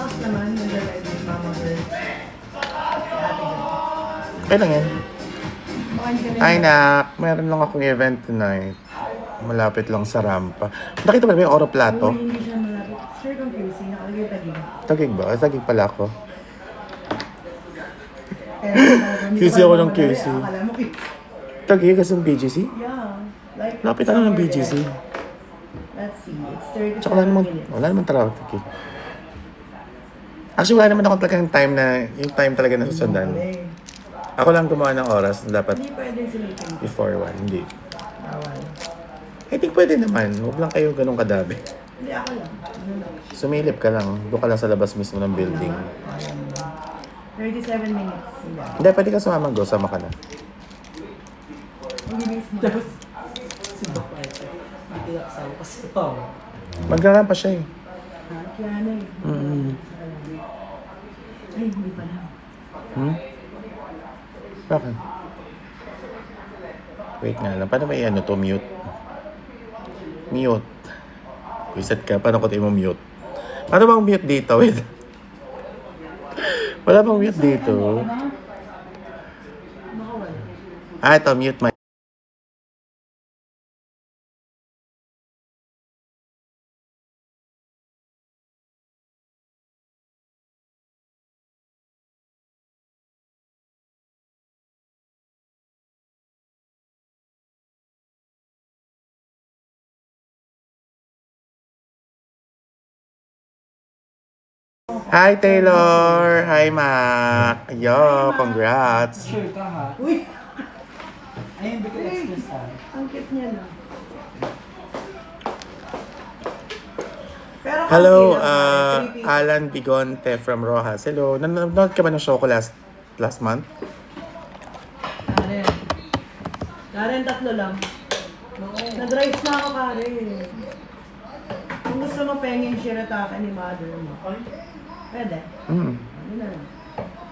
Tapos naman, nag-ready yung mama girl. Si ate girl. Okay lang yan. Bakain ka na Ay, yun. nak. Meron lang akong event tonight. Malapit lang sa rampa. Nakita mo ba yung oro plato? Uy, hindi siya malapit. Sir, confusing. Nakalagay taging. Tagig ba? Tagig pala ako. Kaya hindi QC ka ako pa ng mamadali, QC. Akala mo QC. Tagig kasi ng BGC? Yeah. Like, Lapit ano ng somewhere BGC? there. Let's see. It's 37 Tsaka minutes. wala naman traffic eh. Actually, wala naman ako talagang time na, yung time talaga na susundan. Mali. Ako lang gumawa ng oras na dapat Hindi pwede silipin. before 1. Hindi. Bawal. I think pwede naman. Huwag lang kayo ganun kadabi. Hindi ako lang. Ano lang. Sumilip ka lang. Doon ka lang sa labas mismo ng building. Ayan. 37 minutes. Sila. Hindi, pwede ka sumama. Go, sama ka na. Hindi miss mo. Si Baka ito. Hindi asawa kasi pa. Magrarampa siya eh. Ha? Kaya na eh. Ay, hindi pala. Hmm? Bakit? Wait nga lang. Paano ba i-ano to? Mute? Mute. Reset ka. Paano ko tayo mo mute? Paano bang mute dito? Wait. Wala bang mute dito? Baka wala. Ah, ito. Mute my... Hi, Taylor! Hi, Mac! Yo, congrats! Sure ka ha? Uy! Ayun, Bicol Express ha? Ang cute niya na. Pero Hello, konti lang, 3 pieces. Alan Bigonte from Rojas. Hello, nanonood ka ba ng show ko last month? Karen. Karen, tatlo lang. Nag-rice na ako, Karen. Kung gusto mo penging shirataka ni mother mo. Pwede. Hmm. Ano na lang.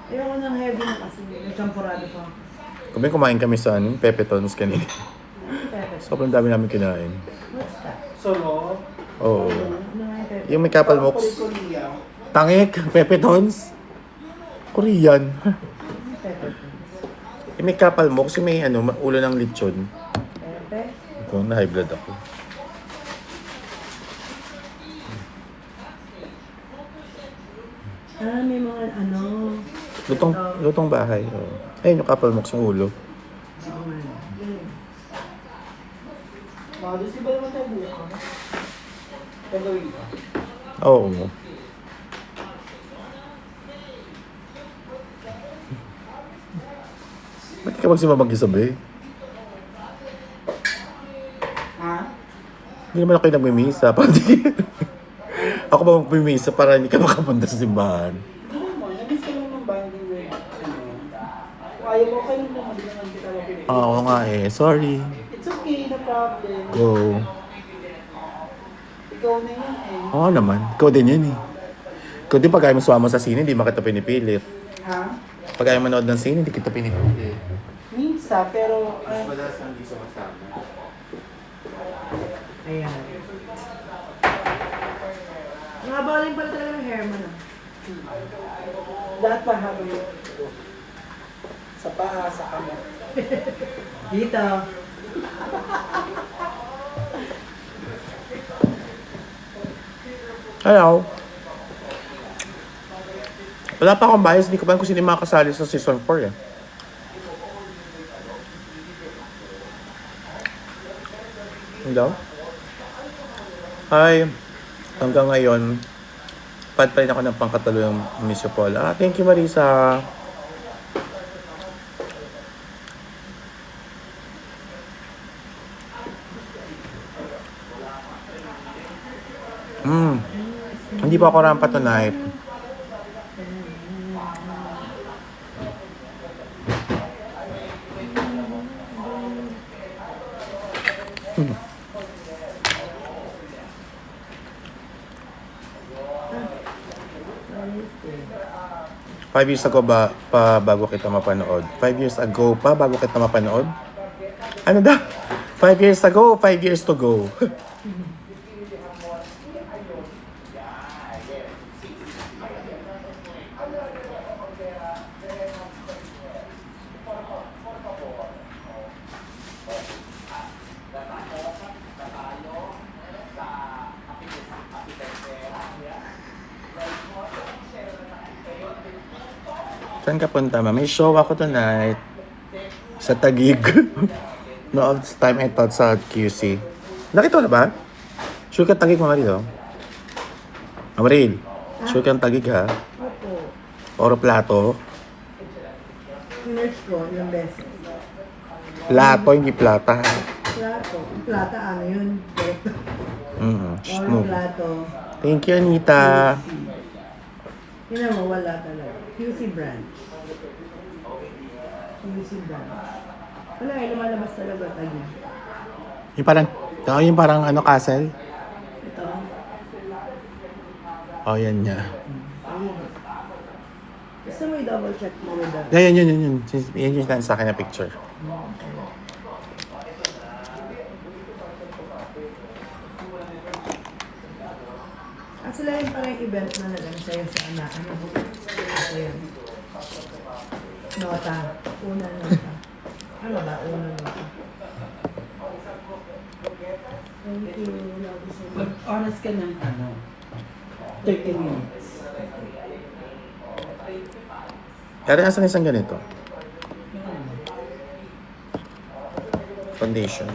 Ayoko ng heavy na kasi. May champurado pa. Kumain kami sa Pepetons kanina. Pepe. Sobrang dami namin kinain. What's that? Solo? Oo. Ano nga yung pepe? Yung may couple moks. Korea. Tangik, Pepetons. Korean. Pepe. Yung may couple moks, yung may ulo ng lechon. Pepe. Kung na high blood ako. Ah, may mga ano. Lutong bahay. Oh. Ayun yung couple moks yung ulo. Mahal, di ba naman tayo bukas? Gagawin ka? Oo. Ba't ka magsimba mag-isabi? Ha? Hindi naman ako yung nagmimisa. Ako ba magmimisa para hindi ka makapunta sa simbahan? Hindi naman, nabis ka lang ng binding with Kung ayaw mo, okay lang naman, di naman kita mapinig. Oo nga eh. Sorry. It's okay, no problem. Go. Ikaw na yan eh. Oo naman. Ikaw din yan eh. Ikaw din pag ayaw mo sumama sa sine, hindi mo kita pinipilit. Ha? Pag ayaw manood ng sine, hindi kita pinipilit. Minsan, pero... Madalas hindi sumasama. Ayan. Nakabaling pala talaga ng hair mo na. lahat mahaba yung sa paa, sa kamot. Dito. Hello. Wala pa akong bias, hindi ko pa kung sino yung makasali sa season 4 eh. Hello? Hi. Hanggang ngayon, pad pa rin ako ng pangkatalo yung Miss Paul. Thank you Marisa. Hindi pa ako rampa tonight. Hmm. Five years ago ba pa bago kita mapanood? 5 years ago pa bago kita mapanood? Ano da? 5 years ago, 5 years to go. Saan ka punta, ma? May show ako tonight. Sa Taguig. No, this time I thought sa QC. Nakita mo na ba? Sure ka Taguig, Mama Maril, oh. Mama Maril, sure kang Taguig, ha? Opo. Oro Plato. Sinerge ko ilang beses. Plato, hindi plata, ha? Plato. Plata, ano yun? Direkto. Shh, Oro move. plato. Thank you, Anita. Yun naman, wala talaga. QC branch. QC branch. Wala, lumalabas talaga tayo. Yung parang ano, castle? Ito. Oh, yan niya. Ayun. Gusto mo i-double check mo with that? Yan. Yan yung sa akin na picture. At sila yung parang event na nalang sa'yo sa anak. Ano yun? Nota. Una nota. Ano ba? Una nota. Thank you. Love you so much. Mag-honest ka ng 30 minutes. Pero asan isang ganito? Foundation.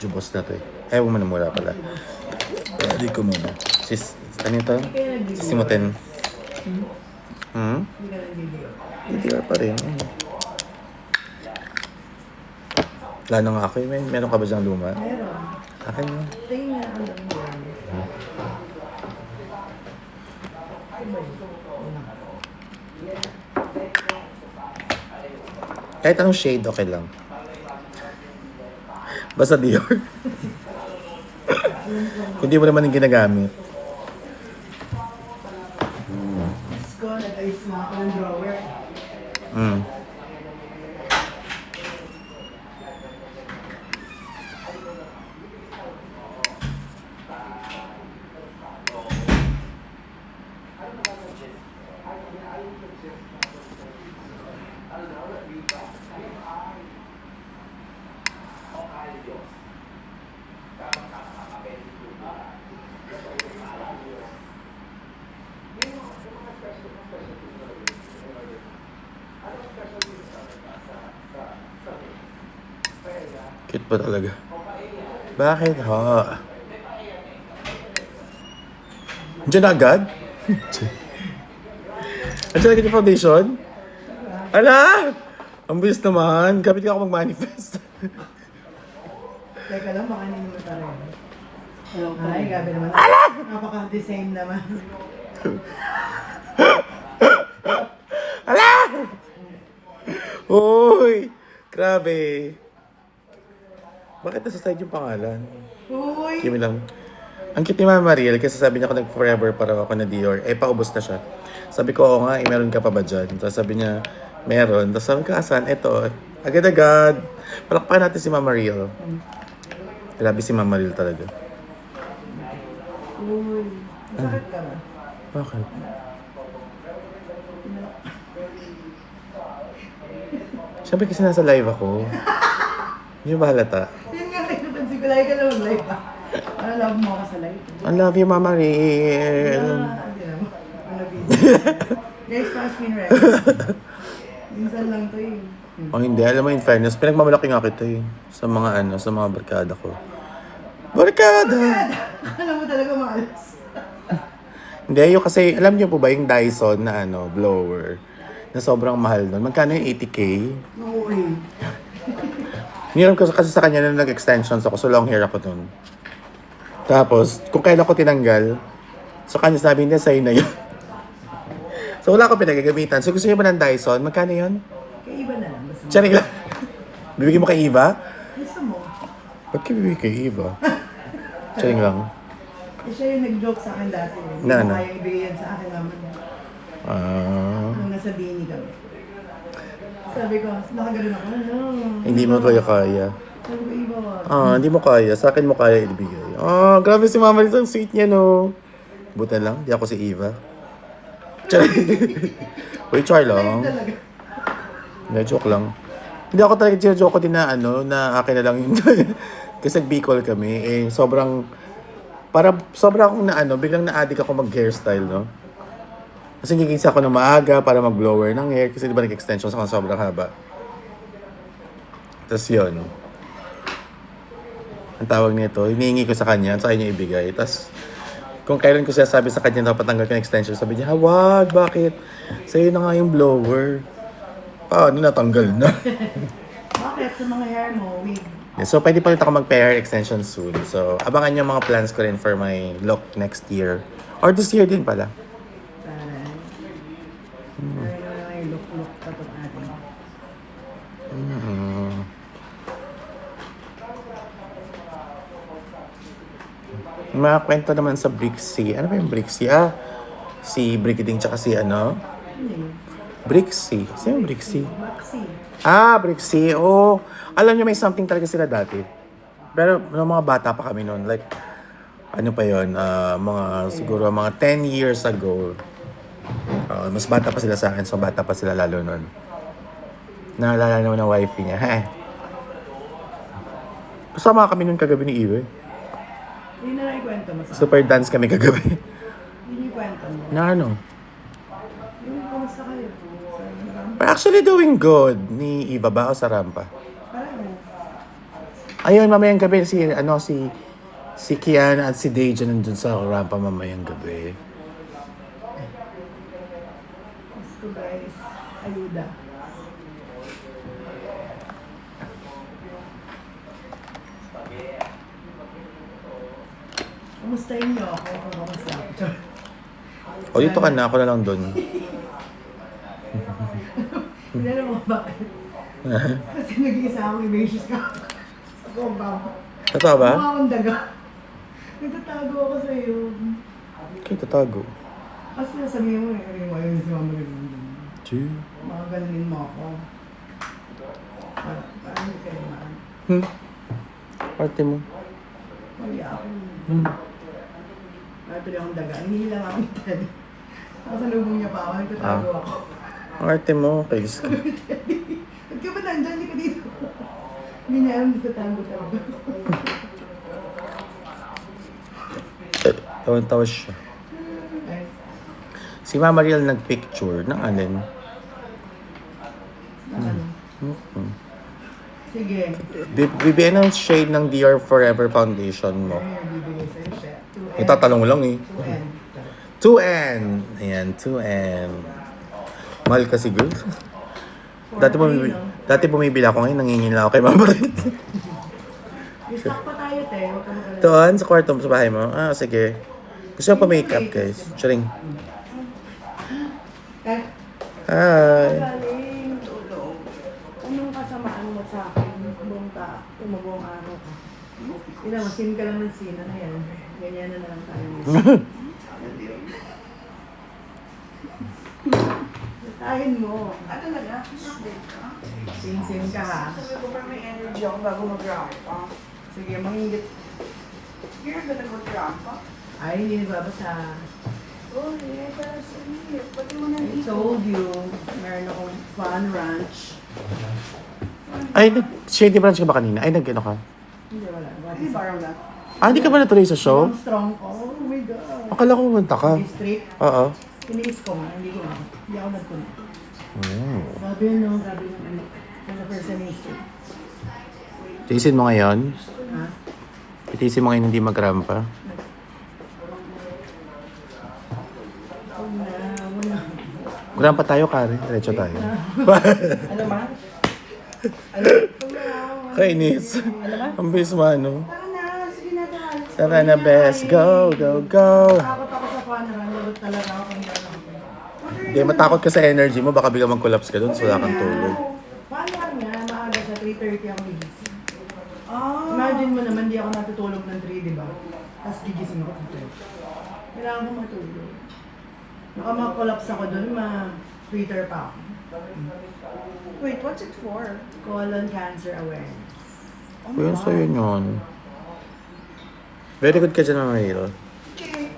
Jubos na to eh. Ayaw mo na muna pala. Hindi ko muna. Ano ito? Sisimutin. Hindi ka nag-video. Hindi ka pa rin. Wala na nga ako eh. Meron ka ba diyang luma? Meron. Akin yun. Tingin na ang dami yan. Kahit anong shade, okay lang. Basta Dior. Hindi mo naman yung ginagamit. Diyos ko, nag-ayos na ako ng drawer. Cute pa talaga. Bakit ha? Diyan na agad? Andiyan agad yung foundation? Ala! Ang bilis naman. Kapit ka ako mag-manifest. Teka lang, baka hindi naman tayo. Hello, Ay, gabi naman. Napaka-the same naman. Ala! Uy! Grabe. Bakit nasa side yung pangalan? Uy! Kimi lang. Ang cute ni Mama Mariel kasi sabi niya ako nag-forever para ako na Dior. Eh, paubos na siya. Sabi ko, oo nga, meron ka pa ba dyan? Tapos sabi niya, meron. Tapos sabi ko, asan? Ito. Agad-agad. Palakpakan natin si Mama Mariel. Grabe si Mama Mariel talaga. Uy! Masakit ka ba? Bakit? Siyempre kasi nasa live ako. Hindi ba halata? Yun nga, napansin ko lagi ka na mag-live pa. Ano, love mo ako sa live? I love you, Mama Mariel. Hindi naman. Ano, video. Guys, fast screen record. Minsan lang to eh. O hindi, alam mo in fairness, pinagmamalaki nga kita eh. Sa mga sa mga barkada ko. Barkada! Alam mo talaga maalas. Hindi, yung kasi, alam niyo po ba yung Dyson na blower, na sobrang mahal nun. Magkano yung 80K? Oo eh. Niram ko kasi sa kanya na nag-extensions ako, so long hair ako nun. Tapos, kung kailan ko tinanggal, so kanya sabi niya, sa'yo na yun. So wala ko pinagagamitan. So gusto niyo ba ng Dyson? Magkano yun? Kay iba na lang. Basta Charing lang. Bibigyan mo kay Eva? gusto mo. Ba't ka bibigyan kay Eva? Charing lang. Eh, siya yung nag-joke sa akin dati. Hindi Na, mo ano? kaya ibigay yan sa akin naman. Nung nasa Bini kami. Sabi ko, nakaganon ako, ano? Hindi mo kaya kaya. Sabi ko, iba wag. Hindi mo kaya. Sa akin mo kaya ibigay. Grabe si Mama Rita. Ang sweet niya, no? Buta lang. Di ako si Eva. Char. Uy, char lang. Talaga. Hindi, joke lang. Hindi ako talaga joke ko din na na akin na lang yun. Kasi nag-Bicol kami. Sobrang akong biglang na-addict ako mag-hairstyle, no? Kasi gigising ako ng maaga para mag-blower ng hair. Kasi di ba nag-extensions ako sobrang haba. Tapos yun. Ang tawag nito, hinihingi ko sa kanya, sa kanya ibigay. Tapos, kung kailan ko siya sabi sa kanya na patanggal ka ng extension, sabi niya, wag, bakit? Sa'yo na nga yung blower. Paano natanggal na? Bakit? Sa mga hair mo, wig. So, pwede pa rin ako mag-hair extension soon. So, abangan yung mga plans ko rin for my look next year. Or this year din pala. Taray. Taray na lang yung look pa ito natin. Mga kwento naman sa Brixie. Ano ba yung Brixie? Si Brickiding tsaka si Brixie. Sino yung Brixie? Maxi. Brixie. Alam niyo may something talaga sila dati. Pero nung mga bata pa kami noon, like, ano pa yon, siguro mga 10 years ago. Mas bata pa sila sa akin, so bata pa sila lalo noon. Naalala naman ng wifey niya. Kasama kami noon kagabi ni Iwe. Hindi na lang ikwento mo sa Super dance kami kagabi. Hindi ikwento mo. Na ano? Yung kamusta kayo? We're actually doing good. Ni Iva ba o sa Rampa? Parang Ayun, mamayang gabi si Kiana at si Deja nandun sa Rampa mamayang gabi. gusto guys, ayuda. Kumustahin niyo ako kung kamusta ako. Dito ka na. Ako na lang dun. Hindi na mo bakit? Kasi nag-iisa akong images ka. Ako ba? Totoo ba? Mukha akong daga. Nagtatago ako sa iyo. Okay, tatago. Kasi nasabihin mo mo ayun si Mama Galing. Gee. Mga galing mo ako. Parang hindi kayo maan. Arte mo. Mali ako. Tuloy akong daga. Hindi lang ako Teddy. Nakasalubong niya pa ako. Nagtatago ako. Ang arte mo. Kailis ka. Ba't ka ba nandyan? Hindi ka dito. Hindi niya alam nagtatago talaga. Tawan-tawa siya. Ay, Si Mama Riel nagpicture ng alin. ano? Sige. Bibigyan ng shade ng Dior Forever Foundation mo. Ano yung bibigay sa'yo, chef? 2N. Itatanong lang eh. 2N. 2N. Ayan, 2N. Mahal kasi girl. Dati bumibili ako ngayon, nangingin lang ako kay Mama Riel. I-stock pa tayo, te. Huwag ka magalala. Doon, sa kwarto mo, sa bahay mo. Sige. Gusto mo pa makeup, guys. Charing. Eh, Hi. galing, tulog. Anong kasamaan mo sa akin? Buong araw ka. Hindi na, masin ka lang ng sina na yan. Ganyan na lang tayo. Tahin mo. Talaga? Update ka? Sin-sin ka ha. Sabi ko pa may energy ako bago mag-ramp pa. Sige, mangingit. You're gonna mag-ramp pa? Ay, hindi nagbabasa. Oh, yeah, pero sige. Pati mo I nandito. told you, meron akong fun ranch. Ay, shady branch ka ba kanina? Ay, nag-ano ka? Hindi, wala. What Hindi is parang na. Hindi ka ba natuloy sa show? Strong ko. Oh my God. Akala ko pumunta ka. Hindi straight. Oo. Tiniis ko nga. Hindi ko nga. Hindi ako nagpunta. Mm. Sabi yun, no? Sabi ng ano. Sa first semester. Tiisin mo ngayon? Ha? Tiisin mo ngayon hindi mag-rampa? Wala. Rampa tayo, Karen. Diretso tayo. Ano ma? Kainis. Ang bilis mo, ano? Tara na. Sige na, tara. Tara na, best. Go, go, go. Takot ako sa fun run. Lagot talaga ako kung gano'n. Hindi, matakot ka sa energy mo. Baka biglang mag-collapse ka doon. So, wala kang tulog. Fun run nga. Maaga sa 3:30 ako gigising. Ah. Imagine mo naman, di ako natutulog ng 3, di ba? Tapos gigising ako ng 3. Kailangan ko matulog. Baka ma-collapse ako doon, ma-Twitter pa ako. Wait, what's it for? Colon cancer awareness. Yun sa'yo yun. Very good ka dyan, Mama Mariel. Okay.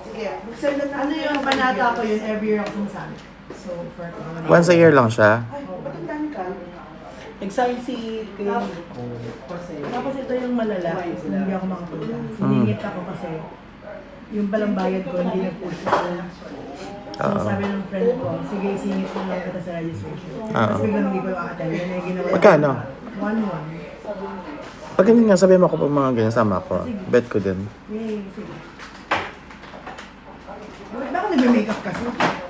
Sige. Mag-send na Ano yung panata ko yun, every year ako sumasali. So, for Once a year lang siya. Ay, patandaan ka. Exile si Kuya Nico. Tapos ito yung malala, hindi ako makapunta. Siningit ako kasi yung palang bayad ko, hindi nag-push ako. So sabi ng friend ko, sige, singit mo lang kita sa registration. Tapos biglang hindi ko attend. Yan ay ginawa. Magkano? 1-1. Pag hindi nga, sabihin mo ako pa mga ganyan, sama ko. Bet ko din. Yay, sige. Bakit ba ako nag-makeup kasi?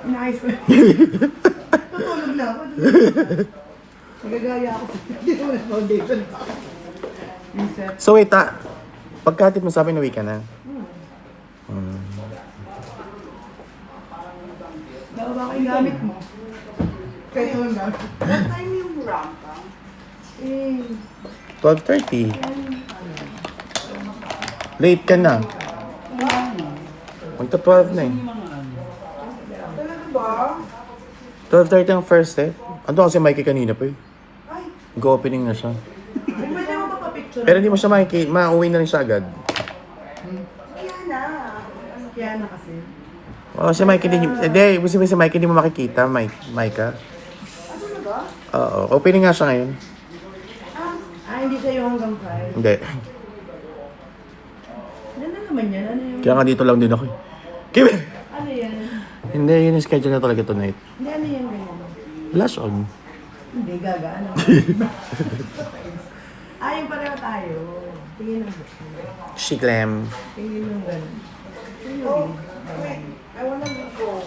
Inaayos ko. Tutulog na ako. Nagagaya ako. Hindi ko na foundation pa. Reset. So wait, pagkatip mo sabi na week ka na. Dalawa ko yung gamit mo. Kaya yung gamit. What time yung rampa? Eh, 12:30. Late ka na. Magta 12 na eh. Talaga ba? 12:30 ang first eh. Ando kasi Mikey kanina pa eh. Ay, Go-opening na siya. pwede mo pa pa-picture? Pero hindi mo siya Mikey, mauwi na rin siya agad. kaya na. Kaya na kasi. Oh, si Mikey hindi, si Mikey hindi mo makikita, Micah. Ano na ba? Oo, opening nga siya ngayon. Hindi sa'yo hanggang 5. Hindi. Yan na naman yan. Ano yung... Kaya nga dito lang din ako eh. Kim! Ano yan? Hindi, yun yung schedule na talaga tonight. Hindi, ano yan ganyan? Flash on. Hindi, gaga. Ano? Yung pareho tayo. Tingin ng gusto. Shiklam. Tingin ng gano'n. Oh, wait. I wanna go.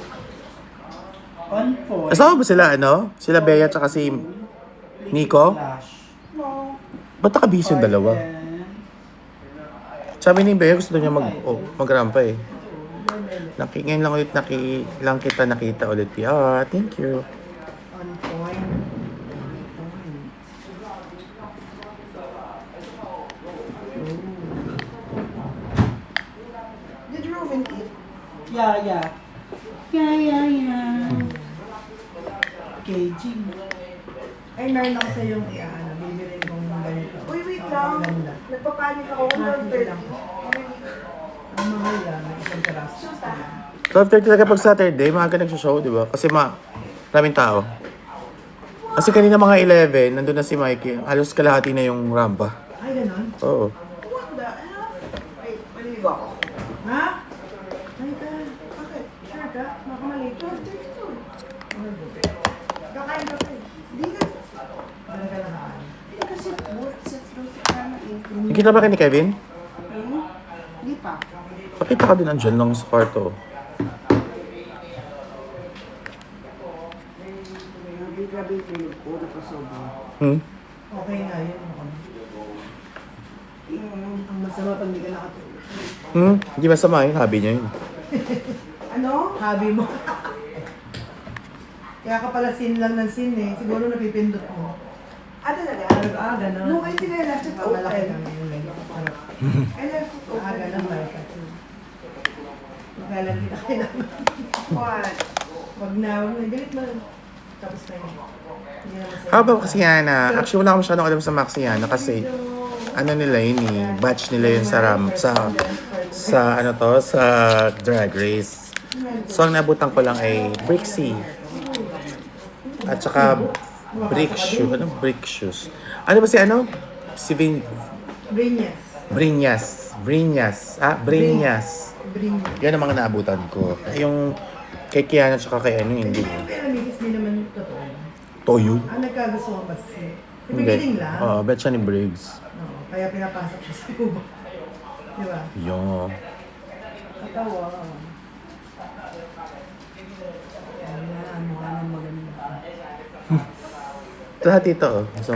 On point. Kasama ba sila, ano? Sila Bea tsaka si Nico? Flash. No. Ba't nakabisi yung dalawa? Sabi ni Bea, gusto niya magrampa eh. Ngayon lang ulit lang kita nakita ulit. Thank you. On point. Did Ruben eat? Yeah. KG. Ay, meron ako sa yung bibilin kong ganito. Uy, wait lang. Ganda. Nagpapanik ako. Happy 12:30. lang. Ang mahal lang, isang peraso. Shoot ah. 12:30 talaga pag Saturday, maaga nagsha-show, di ba? Kasi maraming tao. Kasi kanina mga 11, nandun na si Mikey. Halos kalahati na yung rampa. Ay, ganon? Oo. What the hell? Wait, maligo ako. Ha? Ay, ka. Bakit? Sure ka? Makamali. 12:32. Kakain ka pa eh. Hindi na. Ano ka na haan? Hindi kasi both sets daw si Kana eh. Nakita ba kayo ni Kevin? Hindi pa. Pakita ka din andyan lang sa kwarto. Grabe yung tulog ko. Napasobra. Okay nga yun. Ang masama pag hindi ka nakatulog. Hindi masama yun, hobby niya yun. Ano? Hobby mo. Kaya ka pala sin lang ng sin eh. Siguro napipindot mo. Ah, talaga? Ganon. No, I think I left it Malaki open. kami yung like. Parang I left it open. ganon ba? Maglalagay na kayo naman. What? Wag na. Galit mo. Tapos na yun. Hindi na masaya. How about kasi Yana? Actually, wala akong masyadong alam sa Maxiana kasi ano nila yun eh, batch nila yun sa Drag Race. So, ang nabutan ko lang ay Brixie. At saka Brick Shoes. Ano Brick Shoes? Ano ba si ano? Si Brinyas. Brinyas. Brinyas. Brinyas. Brinyas. Yan ang mga naabutan ko. Yung kay Kiana at saka kay ano, hindi. Pero misis din naman totoo. Toyo? Nagkagusto ko ba si... Hindi. Pipiling lang. Oo, bet siya ni Briggs. Oo, kaya pinapasok siya sa kubo. Di ba? Yo. Katawa. Ayan, mukha nang maganda. Lahat ito, oh. So,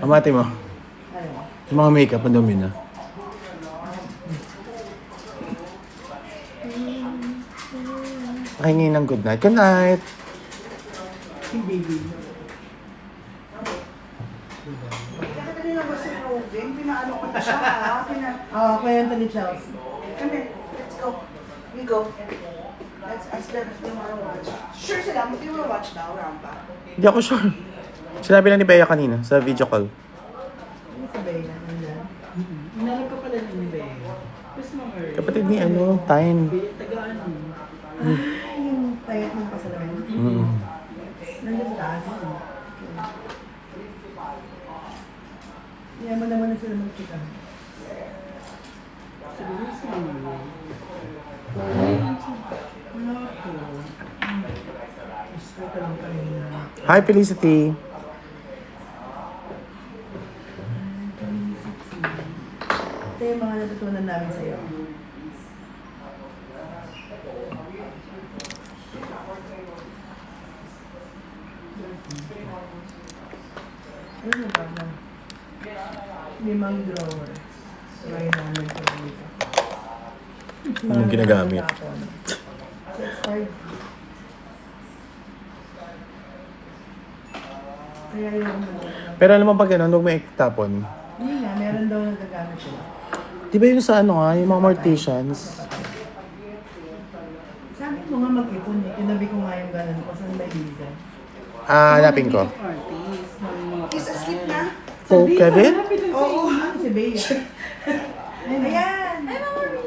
amati mo. Ano? Yung mga makeup, ang dumi na. Pakingin ng good night. Good night! Si baby. Kaya kanina ba si Ruben? Pinaano ko na siya ha? Oo, kwento ni Chelsea. Come here. Let's go. We go. Let's ask them if they wanna watch. Sure sila. If they wanna watch now, Rampa. Hindi ako sure. Sinabi lang ni Bea kanina sa video call. Ano sabi? ni ano, Tyne. Tagaan. Yung payat ng pasalamin. Nandiyan sa taas. Yaman naman na sila magkita. Serious naman. Wala ko. Gusto ko lang kanina. Hi, Felicity. Ito yung mga natutunan namin sa'yo. Ano na ba na? Limang drawer. Try namin ito dito. Anong ginagamit? So, expired. Kaya yung Pero alam mo pag ganun, huwag may tapon. hindi nga, meron daw nagagamit sila. Di ba yung sa ano nga, yung mga morticians? Sabi mo nga mag-ipon eh. Tinabi ko nga yung ganun ko. Saan may liga? Hanapin ko. Artist ng mga Is asleep na? Oh, Kevin? Oo, ano si Bea? Ayan! Ay, Mama Rin.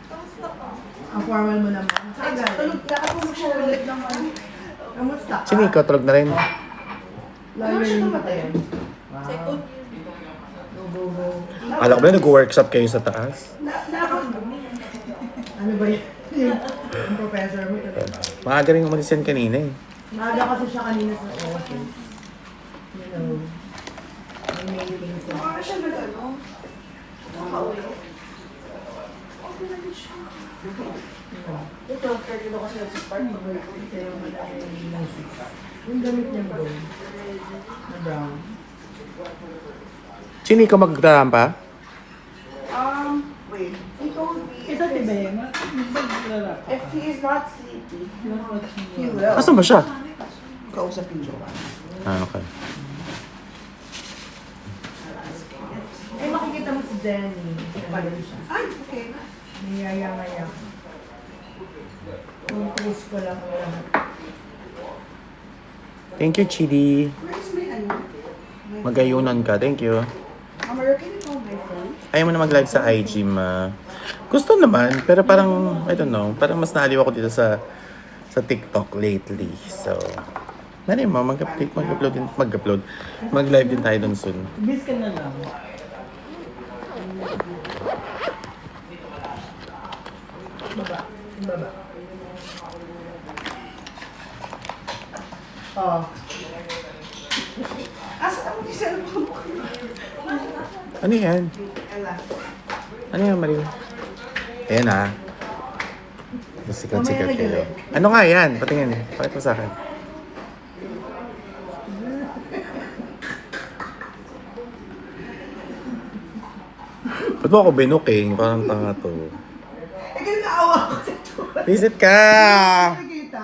Kamusta ka? Ang formal mo naman. Saan galing? Tulog na ako mag-shoulder naman. Kamusta ka? Si Nico, tulog na rin. Lawyer yung patayan. Second Wow. Go, go, go. Alam ko ba nag-workshop kayo sa taas? Ano ba yun? Yung professor mo talaga. Maaga rin umalis yan kanina eh. Maaga kasi siya kanina sa office. You know, may meeting siya. Mukha siya nag-ano. Nakauwi. Okay na din siya. Ito, pwede daw kasi nagsispark. Ito yung malaki yung music. Yung gamit niyang gold. Na brown. Si Nico magdarampa? Wait. He told me Ito, diba yun? if he is not sleepy, he will. Asan ba siya? Kausapin siya. Ah, okay. Eh, makikita mo si Jenny. Pagod siya. Ay, okay. Niyaya-ngaya. Kung post ko lang ang lahat. Thank you, Chidi. Where is my ano? Magayunan ka. Thank you. Amara, can you call my phone? Ayaw mo na mag-live sa IG, ma. Gusto naman, pero parang, I don't know, parang mas naaliw ako dito sa TikTok lately. So, nari mo, mag-live din tayo dun soon. Bis ka na lang. Baba. Baba. Oh. Asa ako yung cellphone ko? Ano yan? Ela. Ano yan, Marie? Ayan ah. Sikat-sikat Mamaya kayo. nag-live. Ano nga yan? Patingin. Pakit mo sa akin. Ba't mo ako binuking? Parang tanga to. Eh, ganun naawa ko sa tuwa. Visit ka! Nakikita?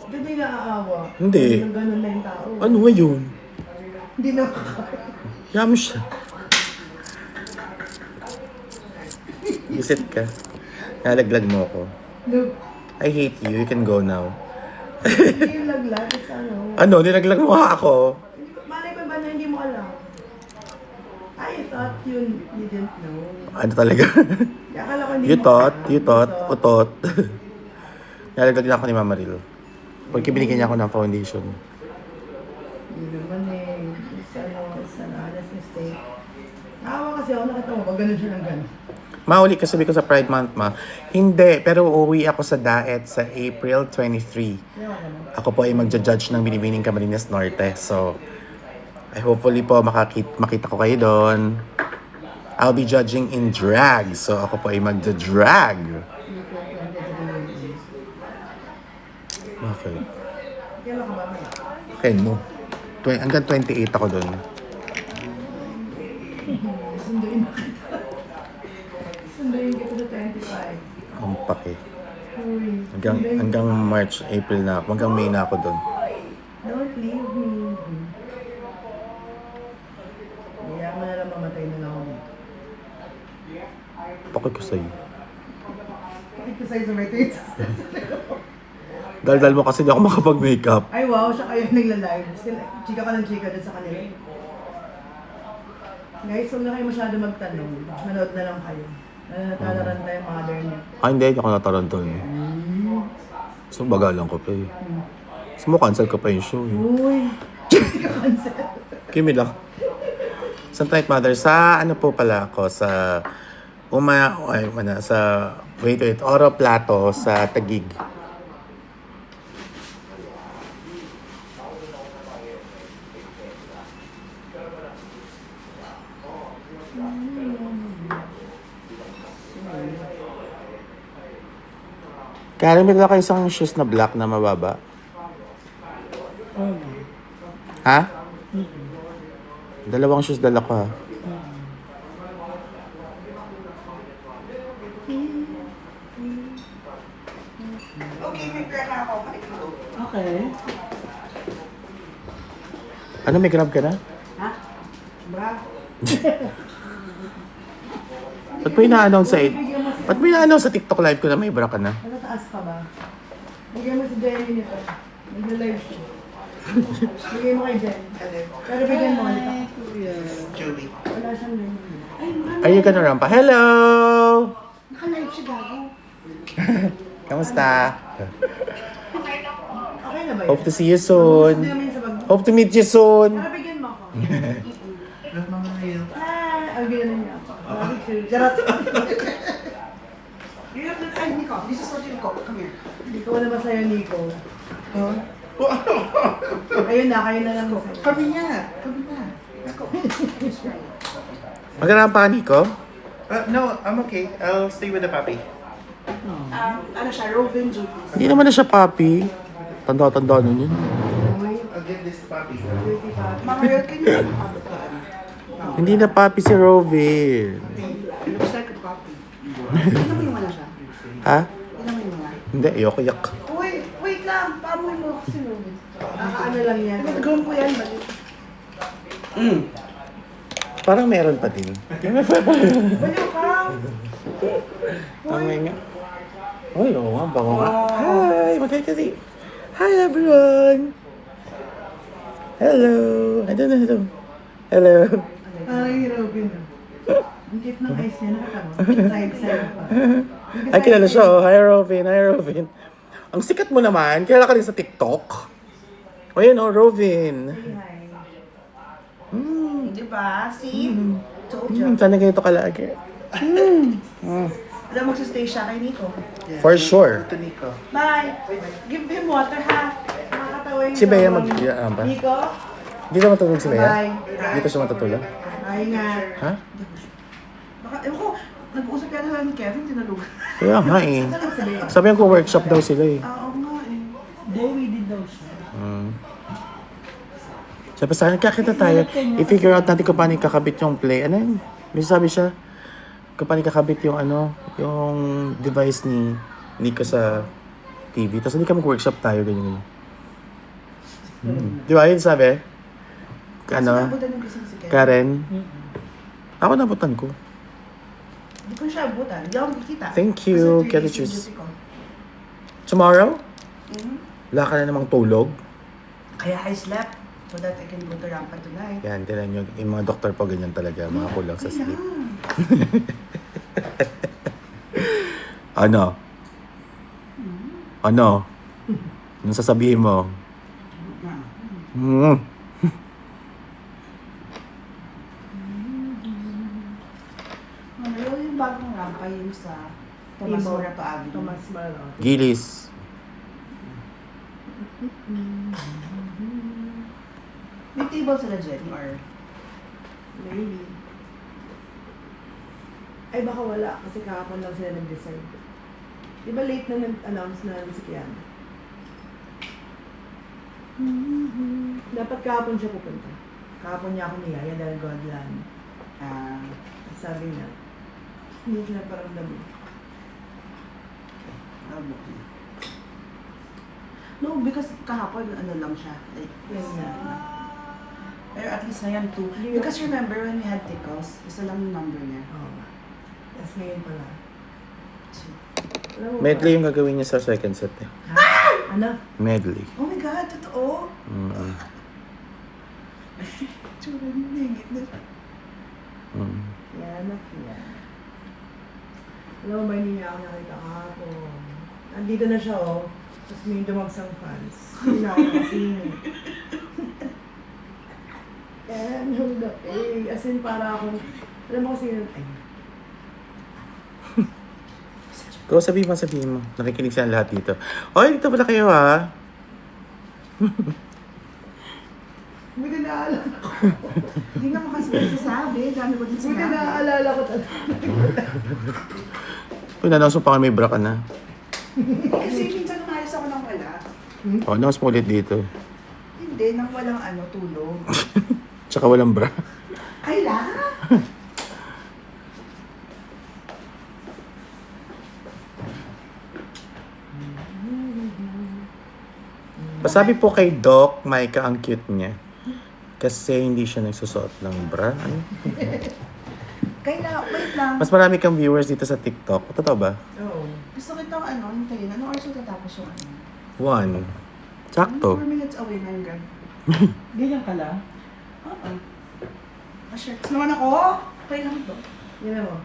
Ganun naaawa. Hindi. Ganun na yung tao. Ano nga yun? Hindi na Yamo siya. Visit ka. Nalaglag mo ako. Look, I hate you. You can go now. hindi yung laglag. It's ano. Ano? Nilaglag mo ako. Malay pa ba na hindi mo alam? I thought you didn't know. Ano talaga? Akala ko hindi You mo thought? alam. You thought? Utot? Nalaglag na ako ni Mama Ril. Porque binigyan niya ako ng foundation. Hindi naman eh. It's an honest mistake. Naawa kasi ako nakita mo. Pag ganun siya ng ganun. Mauli ka sabi ko sa Pride Month, ma. Hindi, pero uuwi ako sa Daet sa April 23. Kaya naman. Ako po ay magja-judge ng Binibining Camarines Norte. So, I hopefully po makita ko kayo doon. I'll be judging in drag. So, ako po ay magja-drag. Okay. Kailan ka ba may? Ken mo. Hanggang 28 ako doon. Sunduin na kita. Sunduin kita sa 25. Ang pake. Uy. Hanggang March, April na ako. Hanggang May na ako doon. Don't leave me. Kaya mo na lang mamatay na lang ako dito. Pakit ko sa'yo. Bakit ko sa'yo sa may tweets? Daldal mo kasi di ako makapag-makeup. Ay wow, siya kayo nagla-live. Still, chika ka ng chika dun sa kanila. Guys, huwag na kayo masyado magtanong. Manood na lang kayo. Talaranta yung mother niya. Hindi ako nataranto eh. So, bagalan ko pa eh. So, cancel ko pa yung show eh. Uy! Cancel. Kimi lang. Sa Night Mother, sa ano po pala ako, sa wait, Oro Plato sa Taguig. Kaya may dala kayo isang shoes na black na mababa. Ha? Dalawang shoes dala ko ha. Okay, may pera ako. Pakitulog. Okay. Ano, may grab ka na? Ha? Bra? Ba't mo ina-announce Ba't mo ina-announce sa TikTok live ko na may bra ka na? Ano taas ka ba? Bigyan mo si Jenny nito. Nag-live siya. Bigyan mo kay Jen. Pero bigyan mo ulit ako. Joey. Wala siyang ganyan. Are you gonna rampa? Hello! Naka-live siya gago. Kamusta? Okay na ba yun? Hope to see you soon. Gusto namin sa bag. Hope to meet you soon. Pero bigyan mo ako. Ay, bigyan niya ako. Love you too. Charot. Ay, Nico. This is what you go. Come here. Hindi ko wala ba sa'yo, Nico? Kayo na lang sa'yo. Kami na. Kami na. Let's go. Magrampa ka, Nico? No, I'm okay. I'll stay with the puppy. Ano siya? Rovin duties. Hindi naman na siya papi. Tanda-tanda na yun. I'll give this puppy. Mama Real, can you abot ka? Hindi na papi si Robin. Looks like a puppy. Tignan mo yung wala siya. Ha? Tignan mo yung wala. Hindi, ayoko yak. Uy, wait lang. Pamoy mo ako si Rovin. Ano lang yan. Gawin ko yan. Balik. Parang meron pa din. Baliw ka. Ang nga. Uy, oo nga, bango nga. Hi! Magkaya kasi. Hi, everyone! Hello! Hello. Hello. Ay, Robin. Ang cute ng eyes niya. Nakatama. Side pa. Ay, kilala siya. Oh. Hi, Robin. Hi, Robin. Ang sikat mo naman. Kilala ka rin sa TikTok. O yun, oh, Robin. Say hi. Di ba? See? Told you. Sana ganito ka lagi. Alam, magsistay siya kay Nico. For sure. To Nico. Bye. Give him water, ha? Nakakatawa yung Si Bea sobrang- ba? Nico? Hindi ka matulog si Bea? Bye. Dito siya matutulog? Ay nga. Ha? Baka, ewan ko, nag-uusap yan na ni Kevin, tinalugan. Kaya nga eh. Saan ba si Bea? Sabi ko workshop daw sila eh. Oo nga eh. Bowie din daw siya. Sabi sa akin, kakita tayo. I-figure out natin kung paano kakabit yung play. Ano yun? May sabi siya, kung paano kakabit yung yung device ni Nico sa TV. Tapos hindi ka mag-workshop tayo, ganyan. Di ba yun sabi? Sinabutan yung gising si Kevin. Karen? Ako nabutan ko. Hindi ko siya abutan. Hindi ako nakikita. Thank you. Kasi 3 Kaya days choose. yung duty ko. Tomorrow? Mhm. Wala ka na namang tulog? Kaya I slept so that I can go to Rampa tonight. Yan, tinan nyo. Yung mga doktor po ganyan talaga. Mga kulang sa sleep. Ano? Ano? Anong sasabihin mo? Ano yung bagong rampa yung sa Tomas Timor. Morato Avenue. Tomas Malo. Gilis. May table sila Jenny or Maybe. Ay, baka wala. Kasi kahapon lang sila nag-decide. Di ba late na nag-announce na si Kiana? Dapat kahapon siya pupunta. Kahapon niya ako niyaya dahil Godland. Sabi niya, hindi siya paramdam. no, because kahapon ano lang siya. Like, Yan nga. pero at least ngayon too. Because remember when we had tickles, isa lang yung number niya. Oo. Tapos ngayon pala. Alam mo ba? Medley yung gagawin niya sa second set eh. Ano? Medley. Oh my God, totoo? Mm-mm. Tsura niya, hingit na siya. Mm. Yan na yan. Alam mo ba, hindi niya ako nakita kahapon. Andito na siya, oh. Tapos may dumagsang fans. Hindi na ako kasingit. And hold up, eh. As in, para akong, alam mo kasi, ay, Go, sabihin mo. Nakikinig siya lahat dito. Oy, dito pala kayo ha. hindi na naalala ko. Hindi naman kasi nagsasabi. Dami ko din Hindi na sinabi. naalala ko talaga. Uy, nanawso pa kami bra ka na. Kasi minsan umayos ako nang wala. O, nawas mo ulit dito. Hindi, nang walang tulog. Tsaka walang bra. Ay, lahat! Pasabi po kay Doc, Micah ang cute niya. Kasi hindi siya nagsusuot ng bra. Ano? Wait lang. Mas marami kang viewers dito sa TikTok. Totoo ba? Oo. Gusto kitang hintayin. Anong oras yung tatapos yung ano? 1. Sakto. 4 minutes away na yung gan. Ganyan ka lang? Oo. Ma-shirts naman ako. Okay lang to. Yun na mo.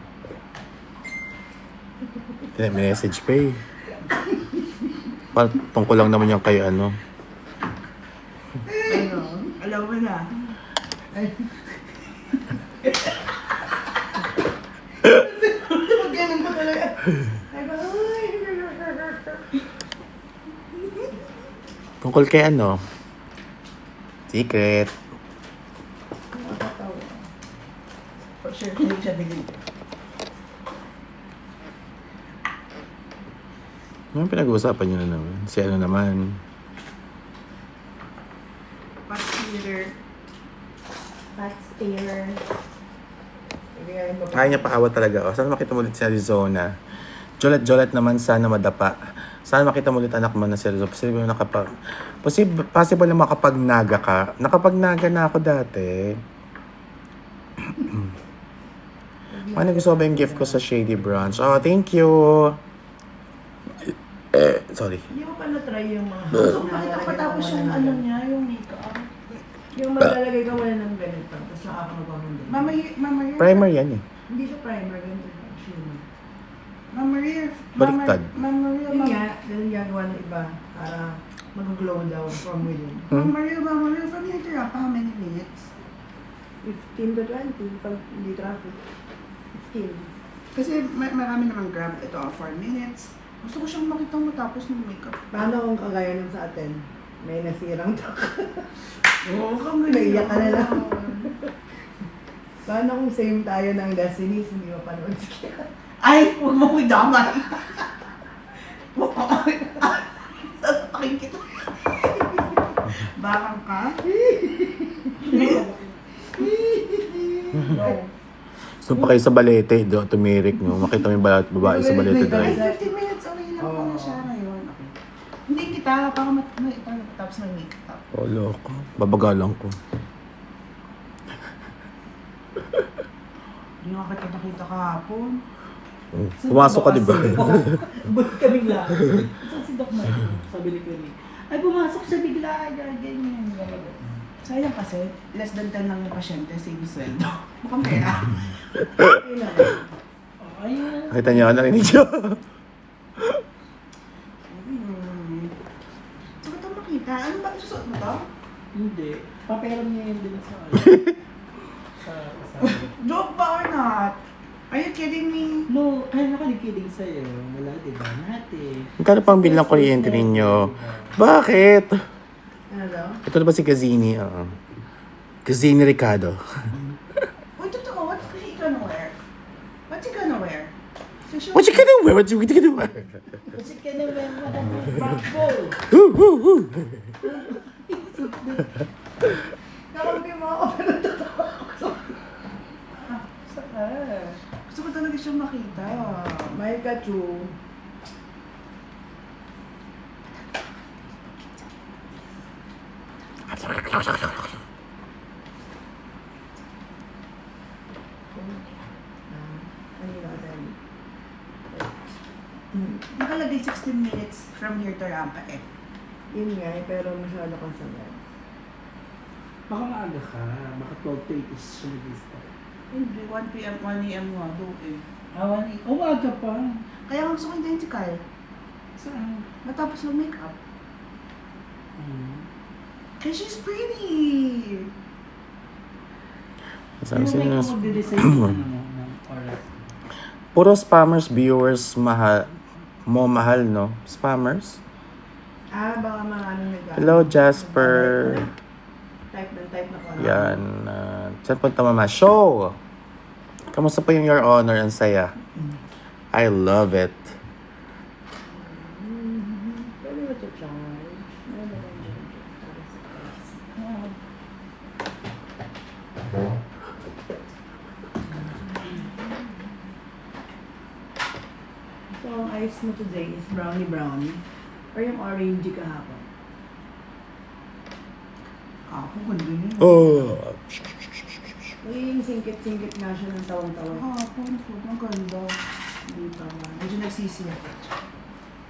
Message pa eh. Tungkol lang naman yung kay ano. Ano? Alam mo na. Pag ganun ko talaga. Ay, ba? Ay. Tungkol kay ano? Secret. Nakakatawa. For sure, hindi siya bigay. Ano pinag-uusapan nyo na naman? Si ano naman? Pat's theater. Pat's ear. Ibigay mo pa. Kaya niya paawat talaga. O, sana makita mo ulit si Arizona. Jolat-jolat naman, sana madapa. Sana makita mo ulit anak mo na si Arizona. Possible na makapag-naga ka. Nakapag-naga na ako dati. Ano gusto ba yung gift ko sa Shady Branch? Oh, thank you. Sorry. Hindi mo pa na-try yung mga So, pakita ko tapos yung ano niya, yung makeup. Yung maglalagay ka muna ng ganito, tapos nakakagawa mo din. Mama, Primer yan eh. Hindi siya primer, ganito lang. Shimmer. Mama, Baliktad. Yun nga, ganun gagawa ng iba para mag-glow daw from within. Mama, from here to Rapa, how many minutes? 15 to 20 pag hindi traffic. 15. Kasi marami namang grab. Ito, 4 minutes. Gusto ko siyang makita mo tapos ng makeup. Paano kung kagaya nung sa atin? May nasirang truck. Oo, kami. Naiyak ka na lang. Paano kung same tayo ng Destinies, hindi mo panood si Kian? Ay, huwag mo ko'y damay. Sasapakin kita. Bakang ka? Gusto pa kayo sa balete, do, tumirik nyo. Makita mo yung babae sa balete Ay, drive. 15 minutes away lang pala siya ngayon. Okay. Hindi kita, para matapos ng makeup. Oh, loko. Babagalan ko. Hindi nga kita nakita kahapon. Pumasok ka, di ba? Ba't ka bigla? Saan si Doc Mike? Sabi ni Kelly. Ay, pumasok siya bigla. Ganyan. Sayang kasi, less than 10 lang yung pasyente, save sweldo. Mukhang pera. Yun lang. Ayun. Nakita niyo, narinig niyo. So, ito makita. Ano ba? Susuot mo to? Hindi. Paperam niya yun din sa sa Joke ba or not? Are you kidding me? No, kaya nakikinig sa'yo. Wala, di ba? Nati. Magkano pang bill ng kuryente ninyo? Bakit? Ano daw? Ito na ba si Gazini? Oo. Gazini Ricardo. Uy, totoo. What's he gonna wear? What's he gonna wear? What you gonna wear? What you gonna wear? Kasi ka naman, backbone. Woo, woo, woo. Nakampi mo ako, pero totoo ako. Saka. Gusto ko talaga siyang makita. May kachu. Ano yung natin? Nakalagay 16 minutes from here to Rampa eh. Yun nga eh, pero masyado kang sabay. Baka maaga ka. Baka 12:30 siya nag-start. Hindi, 1 p.m., 1 a.m. nga doon eh. Umaga pa. Kaya nga gusto ko hintayin si Kyle. Saan? Matapos mag-makeup. Cause she's pretty. Sabi Sino sino, may magde-decide ng oras? puro spammers, viewers, mahal, no? Spammers? Baka mga ano nag Hello, Jasper. Type na ko. Yan. Saan punta mama? Show! Kamusta po yung Your Honor? Ang saya. I love it. Pwede mo ito charge. Meron ba lang dyan? Para sa price. So, ang ice mo today is brownie. Or yung orange kahapon. Ako, ganda yun. Oh! Magiging singkit-singkit na siya ng tawang-tawang. Ako, sobrang ganda. Hindi pa man. Medyo nagsisi ako.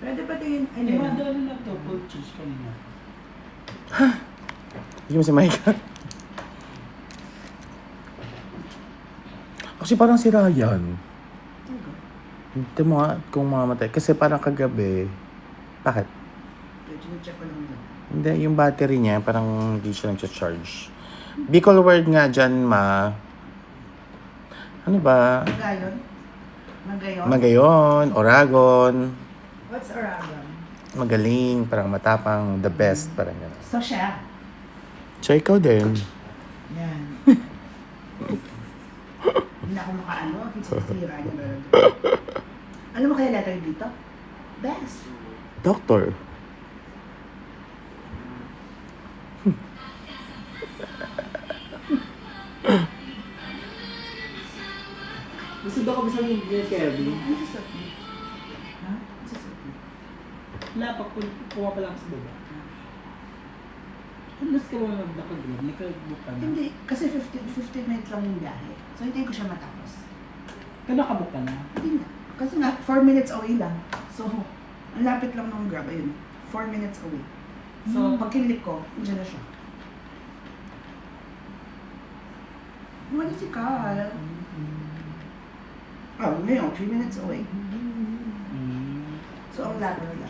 Pwede pa tingin, ano Di ba yun? doon na double cheese kanina? Hindi mo si Micah. Kasi parang si Ryan. Hindi mo nga kung mamatay. Kasi parang kagabi. Bakit? Medyo na-check ko lang yun. Hindi, yung battery niya parang hindi siya nag-charge. Bicol word nga dyan, ma. Ano ba? Magayon? Magayon? Magayon, Oragon. What's Oragon? Magaling, parang matapang, the best, parang gano'n. So siya. So, ikaw din. Yan. Hindi na ako makaano. Kinsisira niya meron. Ano mo kaya letter dito? Best. Doctor. Gusto daw ko bisa ni Kevin. Ano sa sabi? Ha? Ano sa sabi? Wala pa, pumapa lang sa baba. Unless ka mo nagdakag-grab, nagkag-book ka na. Hindi. Kasi 15 minutes lang yung biyahe. So, hintayin ko siya matapos. Kaya nakabook ka na. Hindi nga. Kasi nga, 4 minutes away lang. So, ang lapit lang ng Grab. Ayun. 4 minutes away. So, pag kinilik ko, nandiyan na siya. Wala si Carl. Ngayon, 3 minutes away. So, ang lapit lang.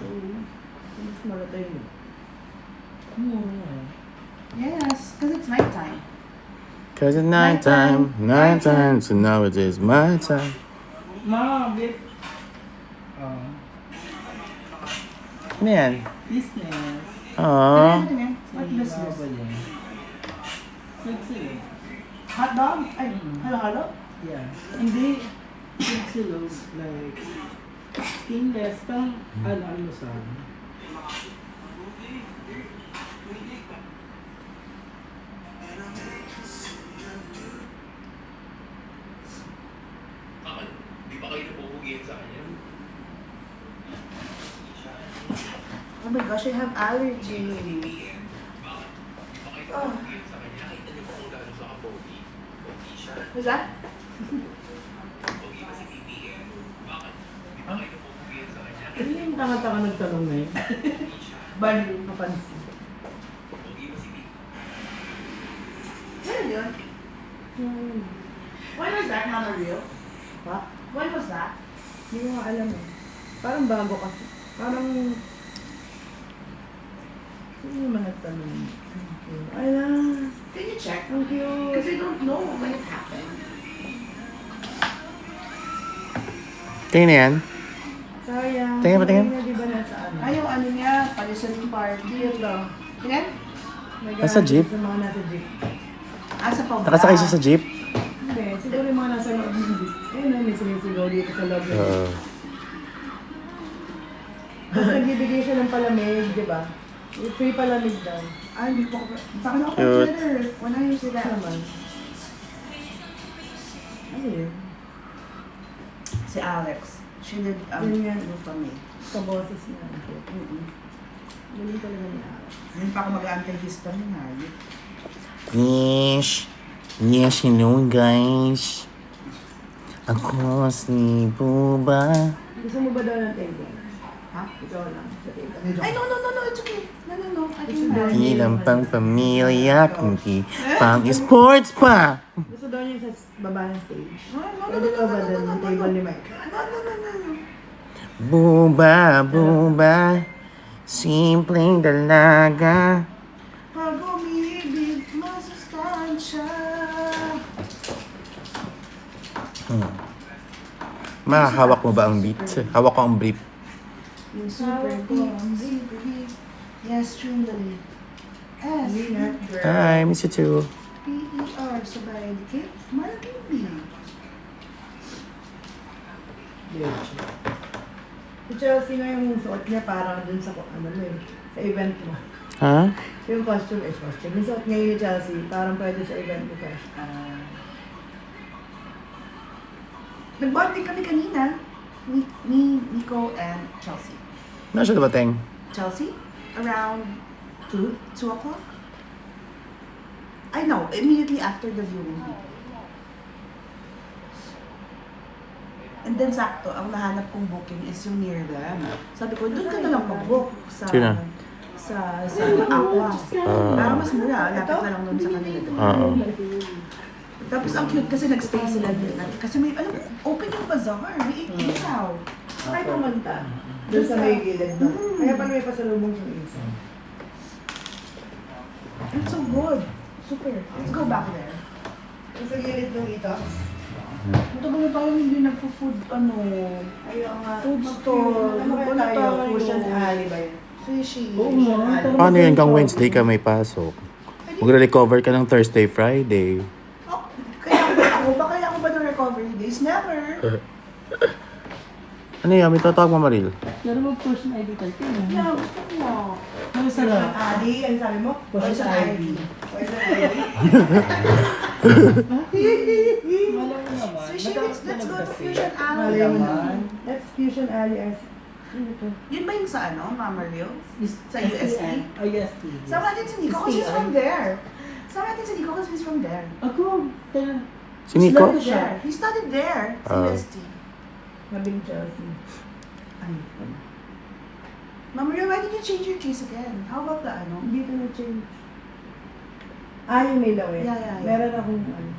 Mas malatay mo. Yes, because it's nighttime. Cause it's nighttime, so now it is my time. Ma, bit. Ano yan? Business. Aww. Ano yan? What Sige, business? baba yan. Sige. Hot dog? Ay, halo-halo? Yeah. Hindi. Sige, like, skinless, parang ano sa Oh my gosh, I have allergies. Oh. Who's that? Ano yung tanga-tanga nagtanong na yun? Bali, mapansin. Ano yun? When was that, Mama Rio? Ha? When was that? Hindi ko nga alam eh. Parang bago kasi. Parang... Sino naman nagtanong? Ay na. Can you check? Ang cute. Because I don't know when it happened. Tingin na yan? Sayang. Tingin ba, tingin? Hindi na, di ba nasa ano? Ay, yung ano niya, palisaning party. Ito. Tingnan? Nasa jeep? Sa mga nasa jeep. Asa pa ba? Nakasakay siya sa jeep? Hindi, siguro yung mga nasa loob ng jeep. Ayun na, may sumisigaw dito sa loob ng jeep. Tapos nagbibigay siya ng palamig, di ba? Free palamig daw. Ay, hindi ko. Baka na ako Cute. consider. Wala yung sila. Naman. Ano yun? Si Alex. She did Yun yan. for me. Sa boses niya. Galing talaga ni Alex. Ngayon pa ako mag-anti-histamine na. Yes. Yes, you know guys. Ako si Buba. Gusto mo ba daw ng table? Ha? Ikaw lang. Sa table. Ay, no, it's okay. No. I can manage. Di lang pang pamilya, kundi pang sports pa. Gusto daw niya sa baba ng stage. No. Pwede ka ba doon ng table ni Mike? Buba, simpleng dalaga. Pag umibig, masustansya. Mahawak mo ba ang beat? Hawak ko ang brief. Yung super deep. Yes, truly. S, Hi, miss you too. P-E-R, sabay, dikit, marabindi. Si Chelsea nga yung suot niya parang dun sa ano mo eh, sa event mo. Ha? Yung costume. Yung suot niya yung Chelsea, parang pwede sa event mo pa. Nag-bonding kami kanina. Me, Nico, and Chelsea. Nasaan na ba, Teng? Chelsea? Around 2 o'clock? I know, immediately after the viewing. And then sakto, ang nahanap kong booking is yung near them. Sabi ko, doon ka na lang mag-book sa... Sino? Sa Aqua. Para mas mura, lapit na lang doon sa kanila doon. Oo. Tapos ang cute kasi nagstay sila doon. Kasi may, alam, open yung bazaar, may isaw. Ay, pumunta. Doon sa may gilid no? Kaya pala may pasalubong siyang isa. It's so good. Super. Let's go back there. Doon sa gilid ng ito. Ito ba parang hindi nagpo-food, Ayun nga. Food store. Ano kaya Wala tayo? tayo. Fusion alley ba yun? Sushi. Paano yan hanggang Wednesday ka may pasok? Magre-recover ka ng Thursday, Friday. Oh, kaya ako ba ng recovery days? Never. Ano yan? May tatawag mo, Maril? Pero mag-push na ID tayo. Yeah, gusto mo. Ang Fusion sarap. alley, ano sabi mo? Poison Ivy. Poison ivy. Alam mo naman. Sushi, let's go to Fusion Alley. Alley. That's Fusion alley. Ano to? Yun ba yung sa Mama Rio? Sa UST? Oh, yes, Sama natin si Nico kasi he's from there. Sama natin si Nico kasi he's from there. Ako, Si Nico? There. He studied there. Sa Ah. UST. Nabing Chelsea. Ano? Mama Rio, why did you change your case again? How about the Dito na change. Yung may lawit. Yeah. Meron akong ano.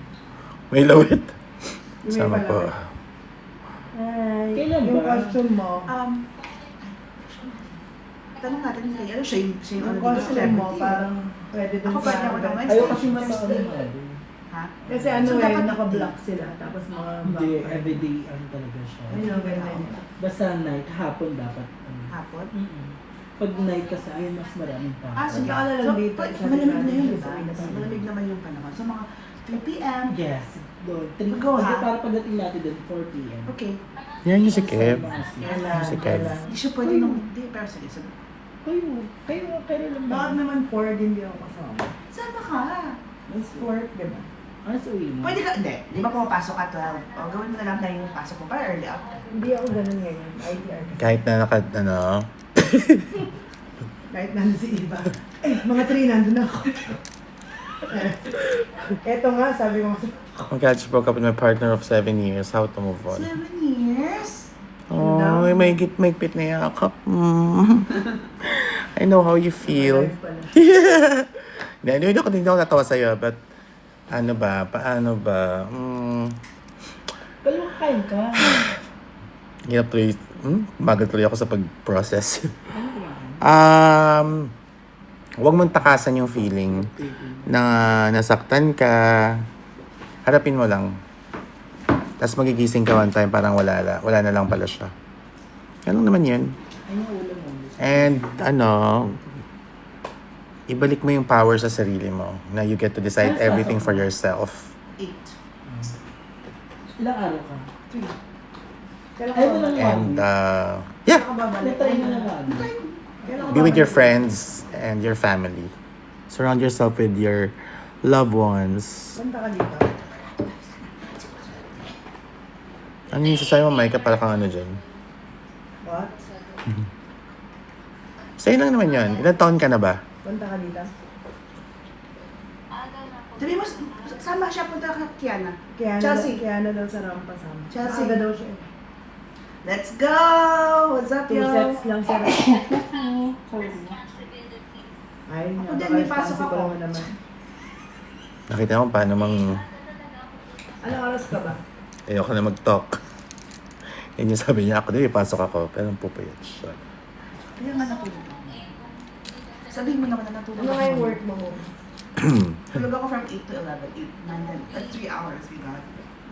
May lawit. Yung may Sama po. palawit. Ay, Kailan yung ba? costume mo. Tanong natin kayo, siya yung Yung ano dito, costume mo, celebrity. parang pwede dun Ako pa niya ako naman. ayaw kasi masama mo. Ha? Kasi ano So, dapat naka-block sila. Tapos mga Hindi, block. everyday ano talaga siya. Ayun ang ganyan. Basta night, hapon dapat. Hapon? Pag night kasi ay mas maraming pa. Sige, ako na lang dito. Malamig na yun, di ba? Sa Pinas. Malamig naman yung panahon. So mga 3 p.m. Yes. Doon. 3 Go, ha? Para pagdating natin doon, 4 p.m. Okay. Yan yung si Kev. Wala, Si Kev. wala. Hindi siya pwede nung... Hindi, pero sige, sabi. Kayo lang ba? Bakit naman Ford hindi ako kasama? Sama ka. May sport, di ba? Ano sa uwi mo? Pwede ka, hindi. Di ba pumapasok at 12? O gawin mo na lang tayo yung pasok mo para early out. Hindi ako ganun ngayon. ITR. Kahit na Kahit nandun si Iba. Mga 3 nandun ako. Eto nga, sabi ko kasi, my God, she broke up with my partner of 7 years. How to move on? 7 years? Oh, may git na yakap. I know how you feel. alive pala. Hindi ako natawa sa'yo, but paano ba? Pero kain ka. Hirap tuloy, magal tuloy ako sa pag-process. Huwag mong takasan yung feeling na nasaktan ka. Harapin mo lang. Tapos magigising ka one time, parang wala na lang pala siya. Yan lang naman yun. Ano yung ulam mo? And ibalik mo yung power sa sarili mo na you get to decide everything for yourself. 8. Ilang araw ka? 3. Kailan Ay, ka wala ba? And yeah, Kailan ka babalik? Natry mo na ba? Kailan ka be with your babalik? friends and your family. Surround yourself with your loved ones. Punta ka dito. Ano yung sasabi mo, Micah, para kang ano dyan? What? Sa'yo lang naman yan. Ilang taon ka na ba? Punta ka dito. Sabi mo, sama siya punta ka Kiana. Kaya Chelsea. Kaya na daw sa rampa sama. Chelsea. Aga daw siya. Let's go! What's up, 2 yo? sets lang siya. Sorry. Ay, Ako din, may pasok ako. mo naman. Nakita mo paano Anong oras ka ba? ayoko na mag-talk. Yan yung sabi niya, ako din, ipasok ako. Pero pupuyat siya. Kaya nga natulog ako. Sabihin mo naman na natulog Ano ako. nga yung work mo mo? Tulog ako from 8 to 11. 8, 9, 10. 3 hours we got.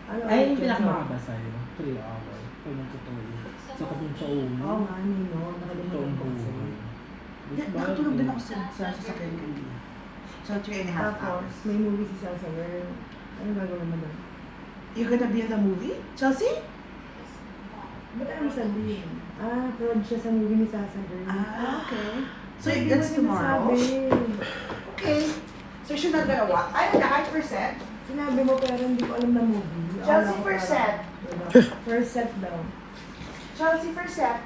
Ano Ay, yung oras pinakamahaba sa'yo. 3 hours. Pag natutulog. Sa kapun sa ulo. Oo nga, Nino. Nakalimutan Toong ko kasi. buhay. Nakatulog din ako sa sasakyan kanina. So 3.5 Tapos, hours. may movie si Salsa Girl. Ano gagawin mo doon? You're gonna be in the movie? Chelsea? Ba't ayaw mo sabihin? Prod siya sa movie ni Salsa Girl. Okay. So Hindi that's mo tomorrow? sinasabi. Okay. So she's not gonna watch? Ay, kahit per set? Sinabi mo pero hindi ko alam na movie. Chelsea, Akala ko first parang- set. Diba? First set daw. Chelsea for set.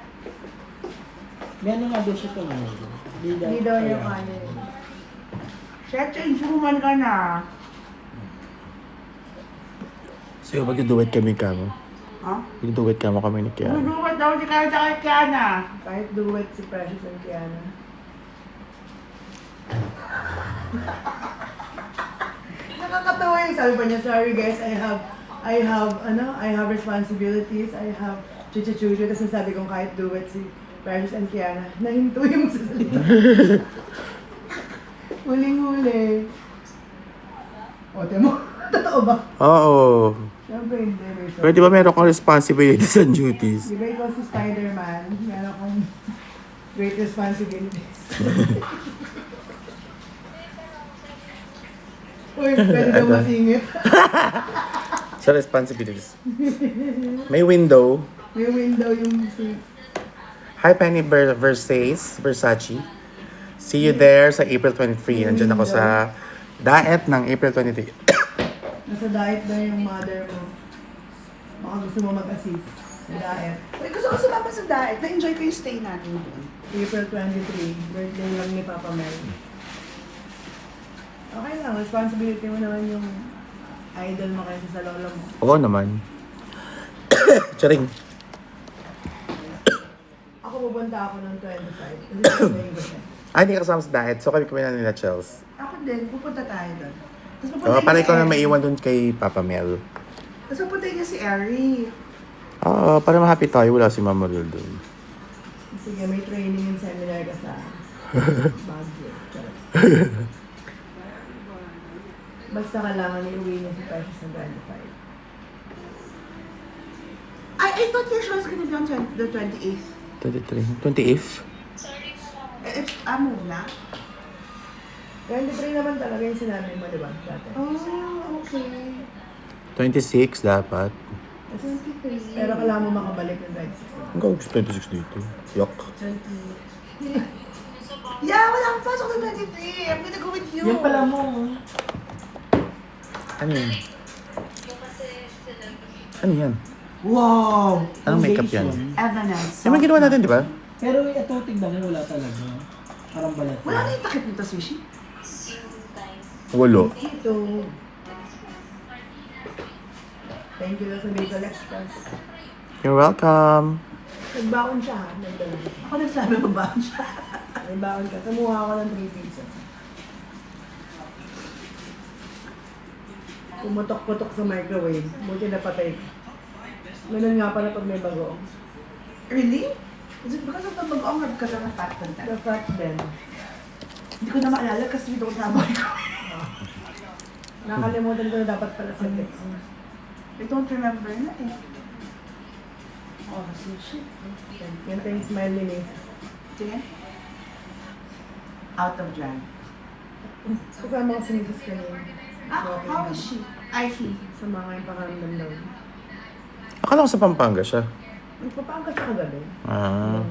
Gano'n nga daw siya tumulog. Hindi daw yung kanin. Shit, change woman ka na. So, mag-duet kami kamo. Huh? Mag-duet kamo kami ni Kiana. Madumat daw si Kaya sa Kiana. Kahit duet si Precious and Kiana. Nakakatawa yung sabi pa niya, sorry guys, I have responsibilities, I have chuchu-chuchu. Tapos sabi kong kahit duet si Precious and Kiana, nahinto yung sasalita. Huling-huli. O, mo, totoo ba? Oo. Siyempre hindi. Rachel. Pero di ba meron kang responsibilities and duties? Di ba ikaw si Spider-Man, meron kang great responsibilities. Uy, pwede daw masingit. Sa responsibilities. May window. May window yung si... Hi, Penny Versace. See you there sa April 23. Nandiyan ako sa diet ng April 23. Nasa diet na yung mother mo. Baka gusto mo mag-assist sa diet. Uy, gusto ko sumama sa diet. Na-enjoy ko yung stay natin doon. April 23, birthday lang ni Papa Mel. Okay lang, responsibility mo naman yung idol mo kaysa sa lola mo. Oo naman. Charing. Ako pupunta ako ng 25. Kasi birthday ko siya. Hindi ka kasama sa diet. So kami na nila, Chels. Ako din, pupunta tayo doon. Tapos pupunta Para niya ikaw na Eri. maiwan dun kay Papa Mel. Tapos pupunta niya si Eri. Oo, para ma-happy tayo. Wala si Mama Real dun. Sige, may training and seminar ka sa Baguio. Charot. Basta kailangan iuwi niya si Precious ng 25. I thought your show was gonna be on the 28th. 23. 28th? It's a move na. 23 naman talaga yung sinabi mo, di ba? Dati. Oh, okay. 26 dapat. 23. Pero kailangan mo makabalik ng 26. Ang gawag 26 dito. Yuck. 20. Yeah, wala akong pasok ng 23. I'm gonna go with you. Yan pala mo. Ano yun? Ano yan? Wow! Anong makeup yan? Foundation. Evanescence. Yung mga ginawa natin, di ba? Pero ito, tignan mo, wala talaga. Parang balat. Wala na yung takip nito, Sushi. Walo. Ito. Thank you lang sa Bagel Express. You're welcome. Nagbaon siya ha, nagdala. Ako nagsabi mo ba siya? May baon ka. Kumuha ako ng 3 pieces. Pumutok-putok sa microwave. Buti napatay ka. Ganun nga pala pag may bagoong. Really? Is it because of the bagoong or because of the fat content? The fact then, Hindi ko na maalala kasi we don't have microwave. nakalimutan ko na dapat pala sa tip. I don't remember na eh. Oh, sushi. Yan tayong smile ni Mace. Tingin. Out of drag. Kasama ko si Mrs. kanina. How is she? I he. Sa mga yung pakaramdam daw. Akala ko sa Pampanga siya. Nagpapangkat siya kagabi. Ah.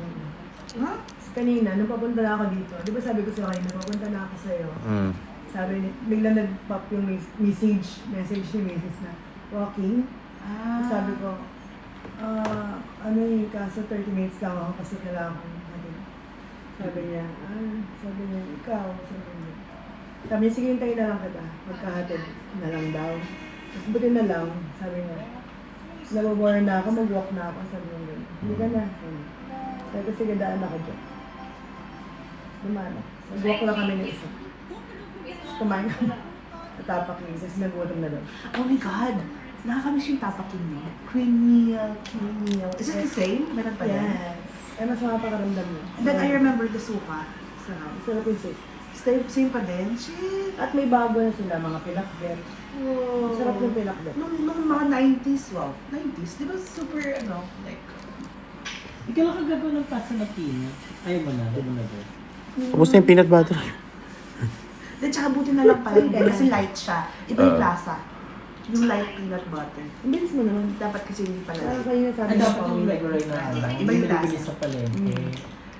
Huh? Tapos kanina, nung papunta na ako dito, di ba sabi ko sa kanina, papunta na ako sa'yo. Mm. Sabi ni, bigla nag-pop yung message ni Mrs. na, walking. Ah. Sabi ko, ano yung kaso 30 minutes lang ako kasi kailangan kong hatid. Sabi niya, ikaw. Sabi niya, sige, hintayin na lang kita. Magkahatid na lang daw. Tapos buti na lang, sabi niya, nabobore na ako, mag-walk na ako. Sabi mo gano'n. Hindi ka na. Sabi ko, sige, daan ako dyan. Dumana. Nag-walk lang kami ng isa. Kumain kami. Natapak niya. Tapos nag-walk na doon. Oh my God! Nakakamiss yung tapakin mo. Creamy meal. Is it the same? Meron pa yan? Yes. Ay, mas makapakaramdam niya. And then I remember the suka. Sarap. Sarap yung soup. Same pa din? Shit! At may bago na sila, mga pilakbet. Oh. Sarap yung pilakbet. Nung mga 90s, wow. 90s, di ba super, like... Ikaw lang kagagawa ng pasta na peanut. Ayaw mo na, di mo na ba? Kumusta yung peanut butter? Then tsaka buti na lang pala yun kasi light siya. Iba yung lasa. Yung light peanut butter. Ang bilis mo naman. Dapat kasi hindi pala Kaya light. kayo sabi Ay, ko, dapat yung regular na lang. Iba yung lasa. Binibili sa palengke.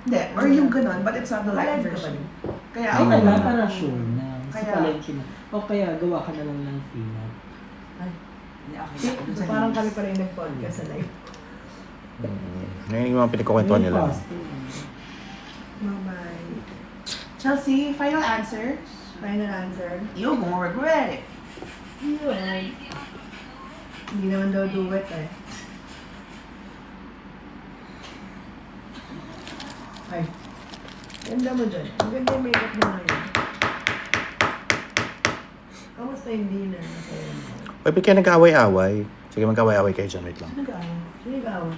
Hindi, or yung ganun, but it's not the light Alive ka ba version. din? Kaya Ay, ako wala, para sure na. Sa Kaya- palengke na. O kaya, gawa ka na lang ng peanut. Hindi, okay na. Dun So, sa parang news. kami pa rin nag-podcast sa live. Ngayon yung mga pinagkukwentuhan nila. Bye-bye. Chelsea, final answer? Final answer. You're gonna regret it. Yun. Hindi naman daw duet eh. Ay. Ganda mo dyan. Ang ganda yung makeup mo ngayon. Kamusta yung dinner? Masaya mo. Uy, ba't kayo nag-away-away? Sige, mag-away-away kayo dyan. Wait lang. Nag-aaway. Sino nag-aaway?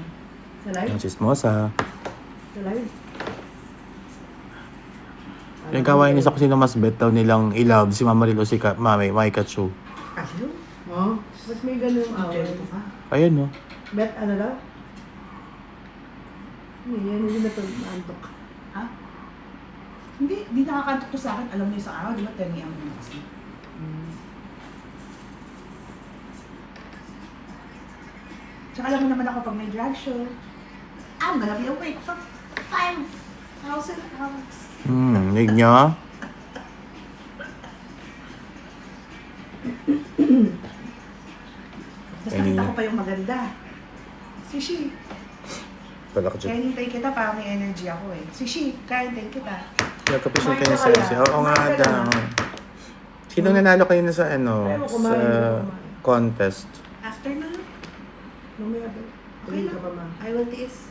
Sa live? Yung chismosa. Sa live? Yung kawain ni sa kusina mas bet daw nilang i-love si Mama Rilo si Mami, Maikachu. Ayun. Oh? Ba't may ganun away? Ayun, no? Bet, ano daw? Hindi na ito maantok. Ha? Hindi nakakantok to sa akin. Alam mo yung isang araw, di ba 10 a.m. na kasi? Tsaka alam mo naman ako pag may drag show, I'm gonna be awake for 5,000 hours. Nig niya. Tapos Ayun. nakita ko pa yung maganda. Sushi, Pala ka kaya dyan. hintayin kita para may energy ako eh. Sushi, kaya hintayin kita. Kaya kapisyon Kumain kayo ka sa kaya? si Oo nga Kumain ka daw. na? Sino nanalo kayo na sa ano? Ayaw mo Sa kumain, ayaw mo kumain. contest? After na, Mamaya ba? okay Tuloy lang. ka pa ma. I will taste.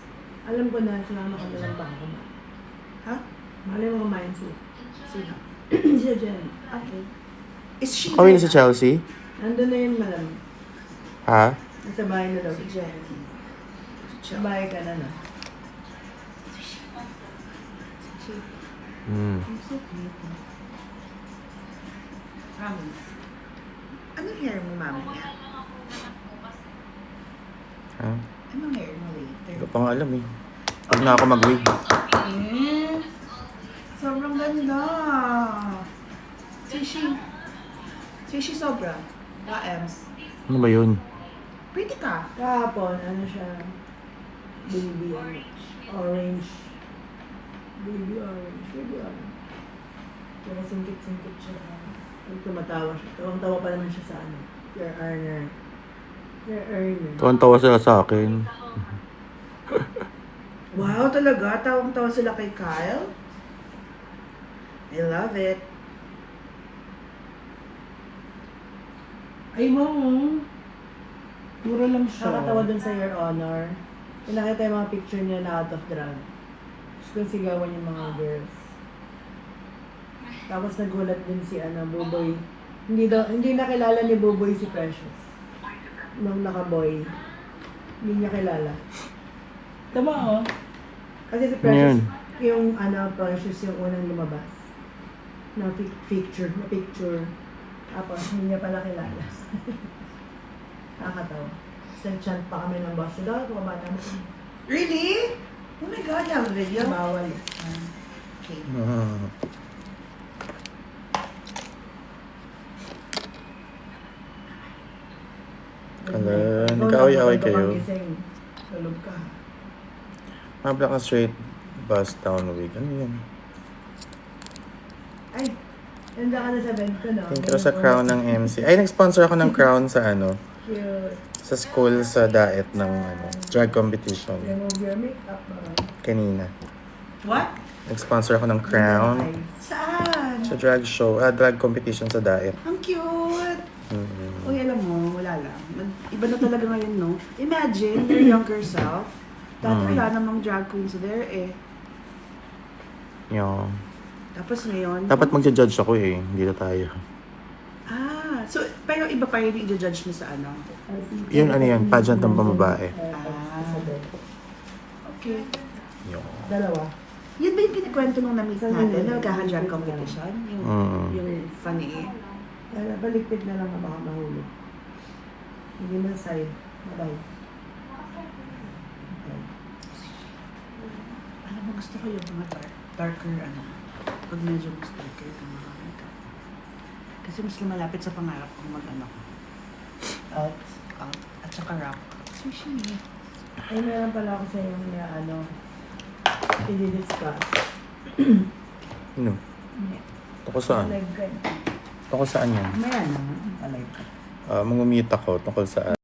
Alam ko na, sinama ka na lang baka kumain. Ha? Alam mo kumain siya. Sino? Siya dyan. Okay. Is she Kawin there? si Chelsea? Nandun na yun malam. Ha? Nasa bahay na daw. Si Jenny. Sa bahay ka na na. Hmm. I'm so pretty. Promise. Anong hair mo, mami niya? Ha? Anong hair mo Hindi later? ko pa nga alam eh. Huwag na ako mag-wig. Sobrang ganda. Sushi. Sushi sobra. Ka-Ems. Ano ba yun? Pretty ka. Kahapon, ano siya? Baby orange. Baby orange. Baby orange. Kaya singkit-singkit siya. Pag tumatawa siya. Tawang-tawa pa naman siya sa ano. Your earner. Your earner. Tuwan-tawa sila sa akin. Wow, talaga? Tawang-tawa sila kay Kyle? I love it. Ay, mama. Mura lang siya. Nakakatawa dun sa Your Honor. Pinakita yung mga picture niya na out of drag. Tapos kung sigawan yung mga girls. Tapos nagulat din si Buboy. Hindi nakilala ni Buboy si Precious. Nung naka-boy. Hindi niya kilala. Tama, oh. Kasi si Ano Precious, yun? yung Precious yung unang lumabas. Na picture. Tapos hindi niya pala kilala. Nakakatawa. Nag-chant pa kami ng boss. Daw, kumabata mo. Really? Oh my God, you have a video? Bawal. Okay. Ah. Alam, nag-away-away kayo. Tulog ka. Mabla ka straight bus down wig. Ano yan? Ay, handa ka na sa bed ko, no? Thank you sa crown ng MC. Ay, nag-sponsor ako ng crown sa Cute. sa school sa diet ng drag competition Remove your makeup, kanina. What? Nag-sponsor ako ng crown Saan? sa drag show, drag competition sa diet. Ang cute! Mm-hmm. Uy, alam mo, wala lang. Iba na talaga ngayon, no? Imagine, your younger self, dati wala namang drag queens there eh. Yo. Tapos ngayon, Dapat magja-judge ako eh, hindi na tayo. so, pero iba pa rin yung i-judge mo sa ano? Yun ano yan, pageant ng pambabae. Okay. Yo. Dalawa. Yun ba yung kinikwento nung na-meet natin? Na magkaka-drag competition? Yung, yung funny. Balikpid na lang na baka mahulog. Hindi mo side. Bye. Alam mo, gusto ko yung mga darker, ano, pag medyo mas darker yung mga makeup. Kasi mas lumalapit sa pangarap kong mag-ano, Out. at saka rock. Sushi. Ay, meron pala ako sa yung i-discuss. Ano? Tungkol saan? Live ka. Tungkol saan yan? Maya naman. Alive ka. Mangumute ako tungkol saan.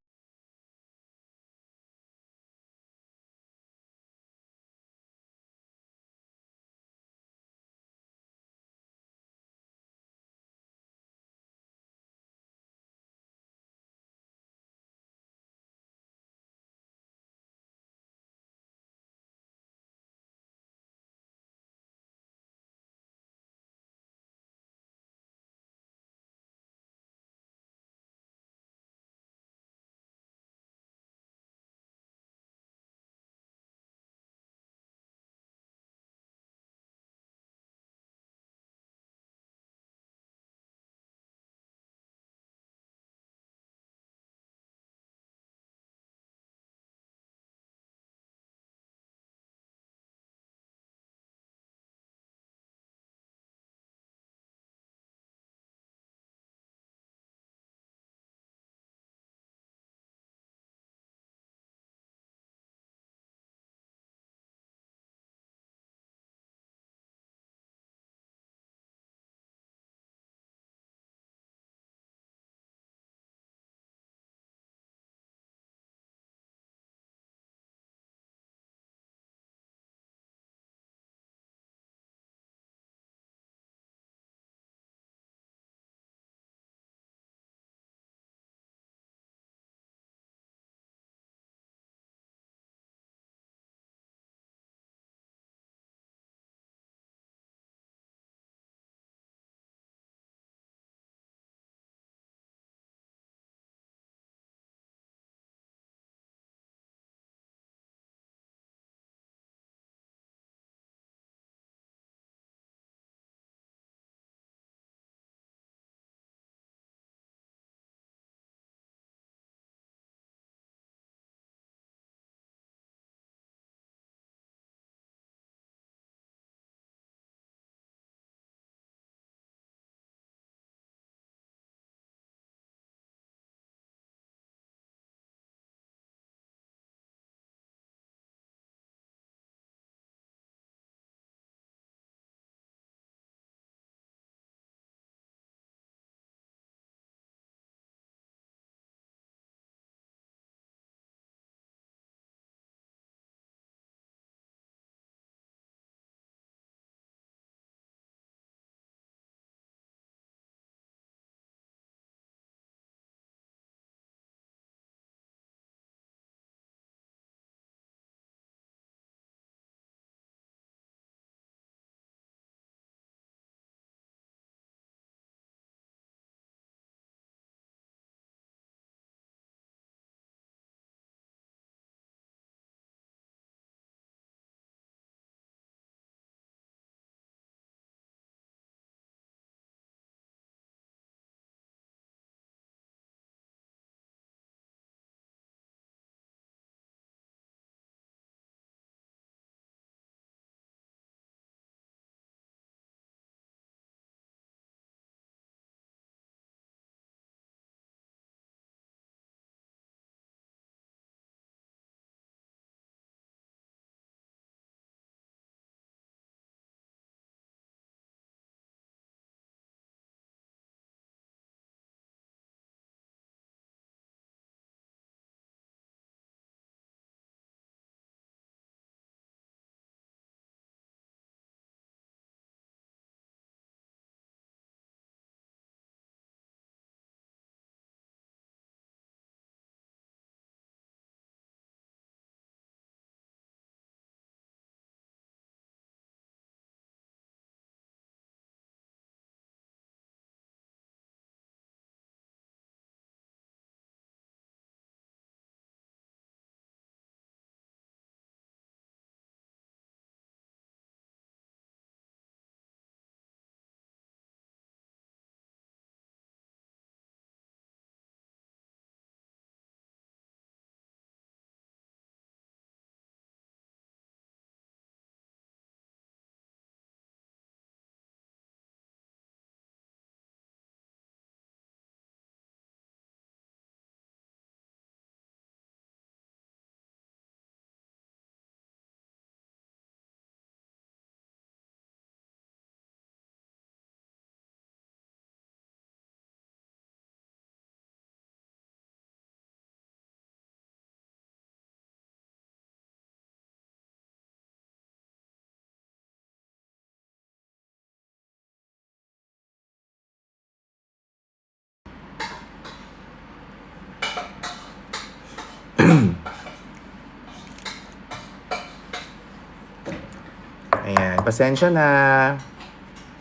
Ayan, pasensya na.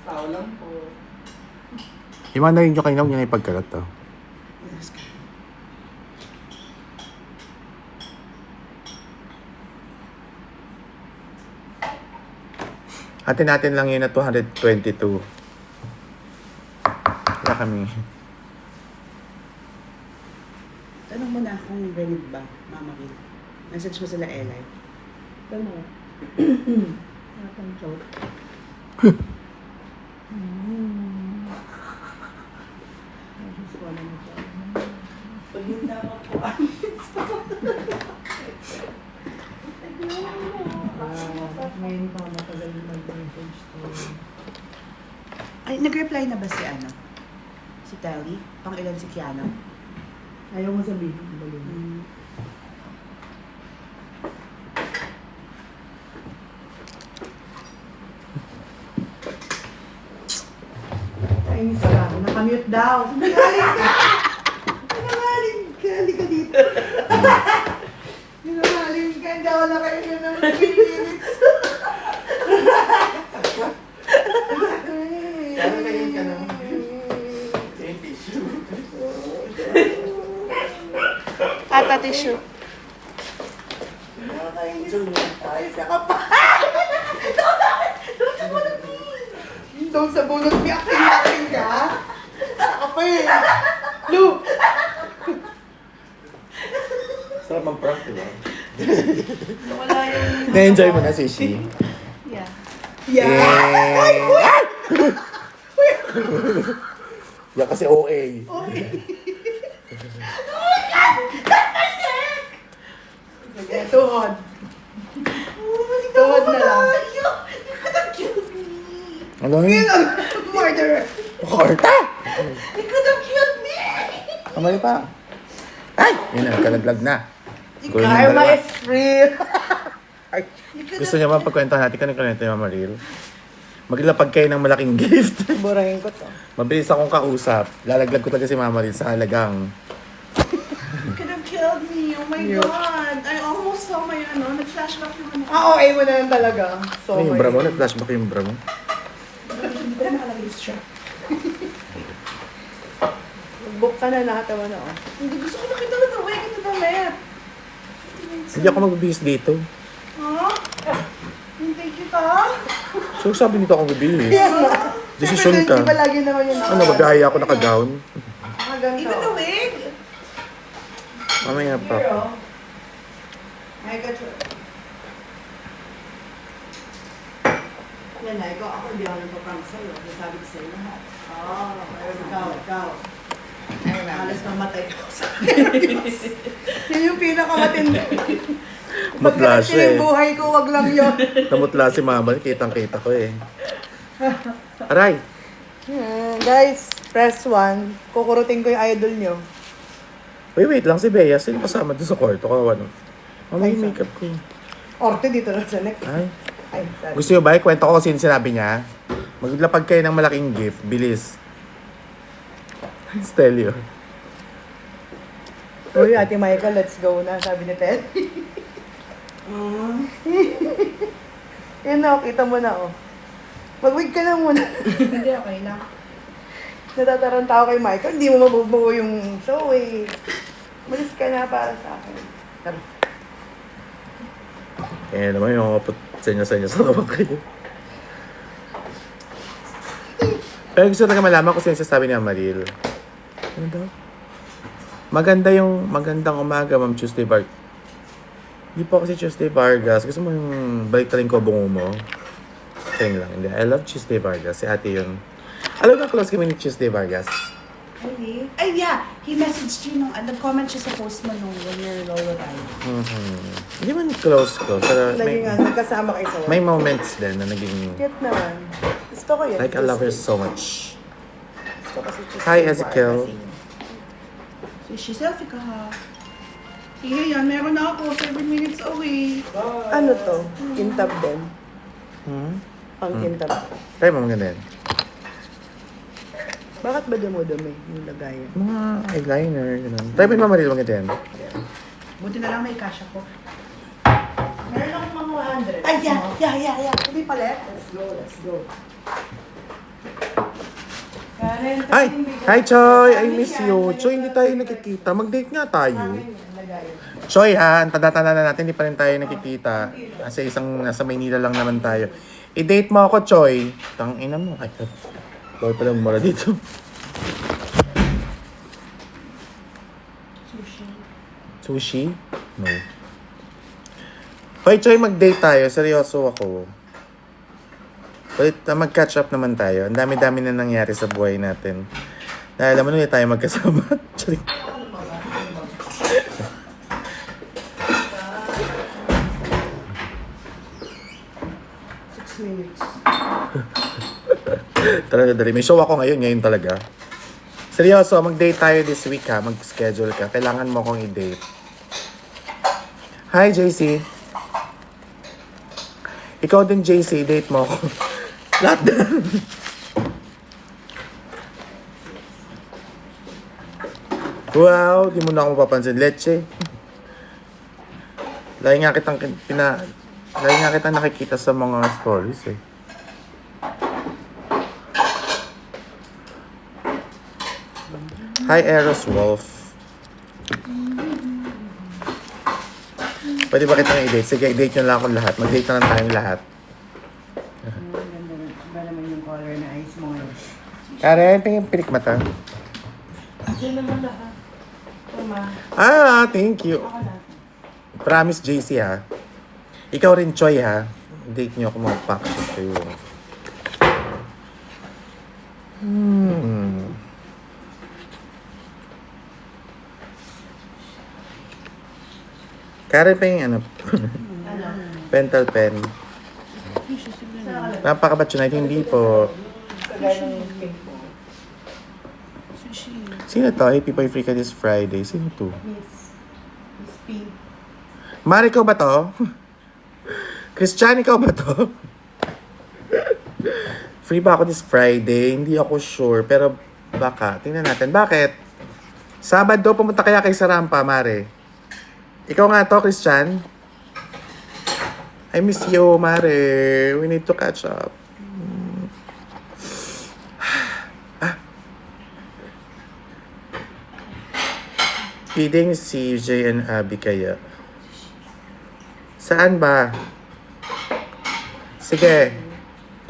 Tao lang po. Yung mga narinig nyo kanina, huwag nyo na ipagkalat to. Yes. Atin natin lang yun na 222. Wala kami. Tanong mo na kung ready ba, Mama Rin. Message mo sila, Eli. Ano? Natang joke. I just wanna make sure. Pag yung dapat po, Ngayon pa matagal mag-message to. Ay, nag-reply na ba si ano? Si Telly? Pang ilan si Kiana? Ayaw mo sabihin. Balik. Hmm. Kainis ka. Nakamute daw. Sinagaling ka! Sinagaling ka. Halika dito. Sinagaling ka. Hindi ako nakainin ng 3 minutes. Kakain ka na. Yung tissue. Ata tissue. Nakakainis. Ay, sa pa. Doon sa bunot ni acting ka. Saka pa eh. Lu! Sarap mag-prank, diba? Wala yung... Na-enjoy mo na, Sishi. Yeah. Yeah! Ay, uy! Yan kasi OA. Sige, tuhod. Tuhod na lang. Ano yun? Murderer! Korta! You could have killed me! Kamali pa. Ay! Yun na, kalaglag na. Gawin ng Karma dalawa. is real. Gusto niyo ba pagkwentuhan natin? Kanina kwento yung Mama Ril? Maglapag kayo ng malaking gift. Burahin ko to. Mabilis akong kausap. Lalaglag ko talaga si Mama Ril sa halagang. You could have killed me. Oh my Yup. God. I almost saw my ano. Nag-flashback yung ano. Oo, mo na lang talaga. So, Ano yung bra mo? Nag-flashback yung bra mo? Hindi ko na nakalagay sa strap. Book ka na, nakatawa na oh. Hindi gusto ko nakita na gawin. Ito na met. Hindi ako magbibihis dito. Ha? Hintay kita. So sabi nito ako magbibihis. Yan na. Desisyon Siyempre, ka. Di ba lagi naman yun Ano, magaya ako naka-gown? Nakaganto. Even the wig. Mamaya pa. Here, oh. I got you. Yan na, ikaw ako, hindi ako nagpaprank sa'yo. Nasabi ko sa'yo lahat. Ikaw. Alas mamatay ka sa Yan yung pinakamatindi. Mutla Pagkakit siya eh. yung buhay ko, wag lang yun. Namutla si Mama. Kitang-kita ko eh. Aray! Guys, press 1. Kukurutin ko yung idol nyo. Wait lang si Bea. Sino kasama doon sa kwarto? Kawa no? Mama, yung makeup ko. Orte dito lang sa neck. Ay. Ay, sorry. Gusto nyo ba? Kwento ko kasi yung sinabi niya. Maglapag kayo ng malaking gift. Bilis. Stelio. Uy, Ate Michael, let's go na, sabi ni Ted. Yan na, kita mo na, oh. Mag-wig ka na muna. Hindi, okay lang. Natataranta ako kay Michael, hindi mo mabubuo yung show, eh. Malis ka na para sa akin. Tara. Eh naman yung kapot sa inyo sa kapag kayo. Pero gusto talaga malaman kung sino sasabi ni Amaril. Ano daw? Magandang umaga, Ma'am Tuesday Vargas. Hindi po ako si Tuesday Vargas. Gusto mo yung baliktarin ko bungo mo? Tingin lang. Hindi. I love Tuesday Vargas. Si ate yun. Alam mo, close kami ni Tuesday Vargas. Really? Ay, yeah. He messaged you nung, nag-comment siya sa post mo nung when you're lower tayo. Hindi man close ko. Pero Lagi nga, nagkasama kayo sa may moments din na naging... Cute naman. Gusto ko yun. Like, I love her so much. Gusto ko si Tuesday Hi, Ezekiel. Vargas. So, she selfie ka ha. Sige yan, meron na ako. 7 minutes away. Ano to? Kintab din. Pang Hmm. kintab. Try mo maganda yan. Bakit ba dumudumi yung lagayan? Mga eyeliner, gano'n. Try mo yung Mamaril maganda yan. Buti na lang may cash ako. Meron akong mga 100. Ay, yeah. Hindi pala. Let's go. Karen, Hi! Hi, Choy! I miss you. Choy, hindi tayo nakikita. Mag-date nga tayo. Choy, ha? Tanda-tanda na natin, hindi pa rin tayo nakikita. Kasi nasa Maynila lang naman tayo. I-date mo ako, Choy. Tangina mo. Ay, bawal pala mura dito. Sushi? No. Hoy, Choy, mag-date tayo. Seryoso ako. Ulit, mag-catch up naman tayo. Ang dami-dami na nangyari sa buhay natin. Dahil alam mo na tayo magkasama. Sorry. 6 minutes. Tara, dali. May show ako ngayon talaga. Seryoso, mag-date tayo this week ha. Mag-schedule ka. Kailangan mo akong i-date. Hi, JC. Ikaw din, JC. Date mo ako. Lahat na. Wow, di mo na ako mapapansin. Leche. Lagi nga kitang nakikita sa mga stories eh. Hi, Eros Wolf. Pwede ba kitang i-date? Sige, i-date nyo lang ako lahat. Mag-date na lang tayong lahat. Ba naman yung color na eyes mo ngayon? Karen, tingin pilik mata. Diyan naman lahat. Tama. Thank you. Ako na. Promise, JC ha. Ikaw rin, Choy ha. Date nyo ako mag-pack kayo. Karen pa yung ano? Pentel pen. Napaka-batchunite, hindi po. Kagaya ng cake mo. Sino to? Happy Boy Free ka this Friday. Sino to? Miss P. Mari, ikaw ba to? Christian, ikaw ba to? Free ba ako this Friday? Hindi ako sure. Pero baka. Tingnan natin. Bakit? Sabado, pumunta kaya kay Sarampa, Mare. Ikaw nga to, Christian. I miss you, Mare. We need to catch up. Feeding si CJ and Abby kaya. Saan ba? Sige.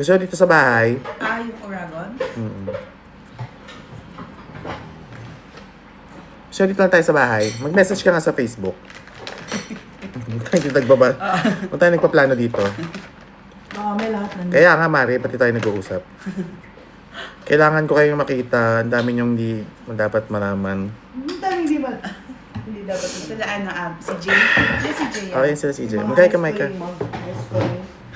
Gusto dito sa bahay? Yung Oragon? Gusto dito lang tayo sa bahay? Mag-message ka nga sa Facebook. Huwag tayo nagpaplano dito. May lahat na. Kaya nga, Mari, pati tayo nag-uusap. Kailangan ko kayong makita. Ang dami niyong di dapat malaman. Ang daming di ba? Hindi dapat. Talaan na si Jay. Si Jay. Okay, sila CJ. Magkaya ka, Micah.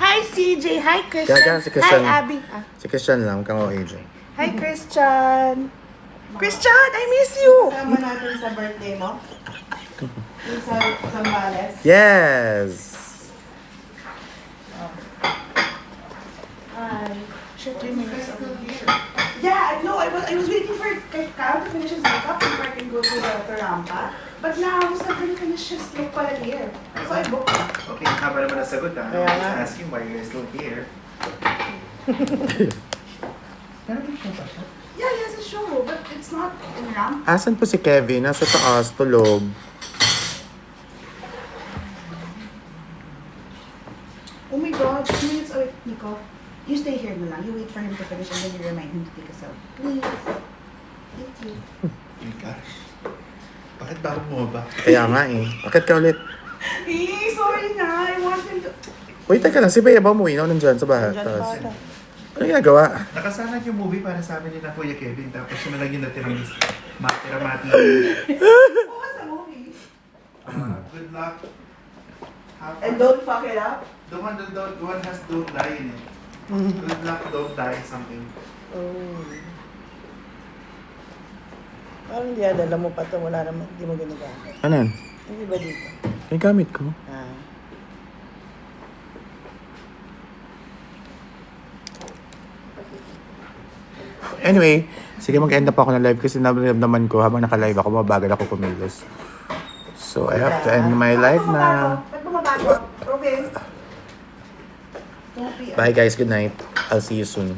Hi, CJ. Hi, Christian. Gaga, si Christian. Hi, Abby. Si Christian lang, kang OAJ. Hi, Christian. Christian, I miss you. Kasama natin sa birthday mo. Yung sa Zambales. Yes! Hi. Shit, 3 minutes. Yeah, no, I was waiting for Kyle to finish his makeup before I can go to the rampa. But now, I was not going to finish his look pala here. So I booked him. Okay, haba naman nasagot ha. Kaya I'm nga. just asking why you're still here. Pero may show pa siya. Yeah, he has a show, but it's not in ramp. Asan po si Kevin? Nasa taas, tulog. Oh my God, 2 minutes. Oh, wait, Nico. You stay here na lang. You wait for him to finish and then you remind him to take a selfie. Please. Thank you. Oh my gosh. Bakit ba ako bumaba? Kaya nga eh. Bakit ka ulit? Hey, sorry na. I want him to... Uy, teka lang. Si Bea ba umuwi? No, nandyan sa bahay. Tapos, ano ginagawa? Nakasanag yung movie para sa amin ni na Kuya Kevin. Tapos yun na lang yung natirang mati. What was the movie? Good luck. And don't fuck it up. The one has don't die in it. Good luck, don't die, something. Oh. Parang di adala mo pa ito. Wala naman. Hindi mo ginagamit. Ano yan? Hindi ba dito? May gamit ko. Ah. Anyway, sige mag-end up ako ng live kasi naman ko habang naka-live ako, mabagal ako kumilos. So, So, I have to end my life na. Ba't bumabago? Okay. Bye guys, good night. I'll see you soon.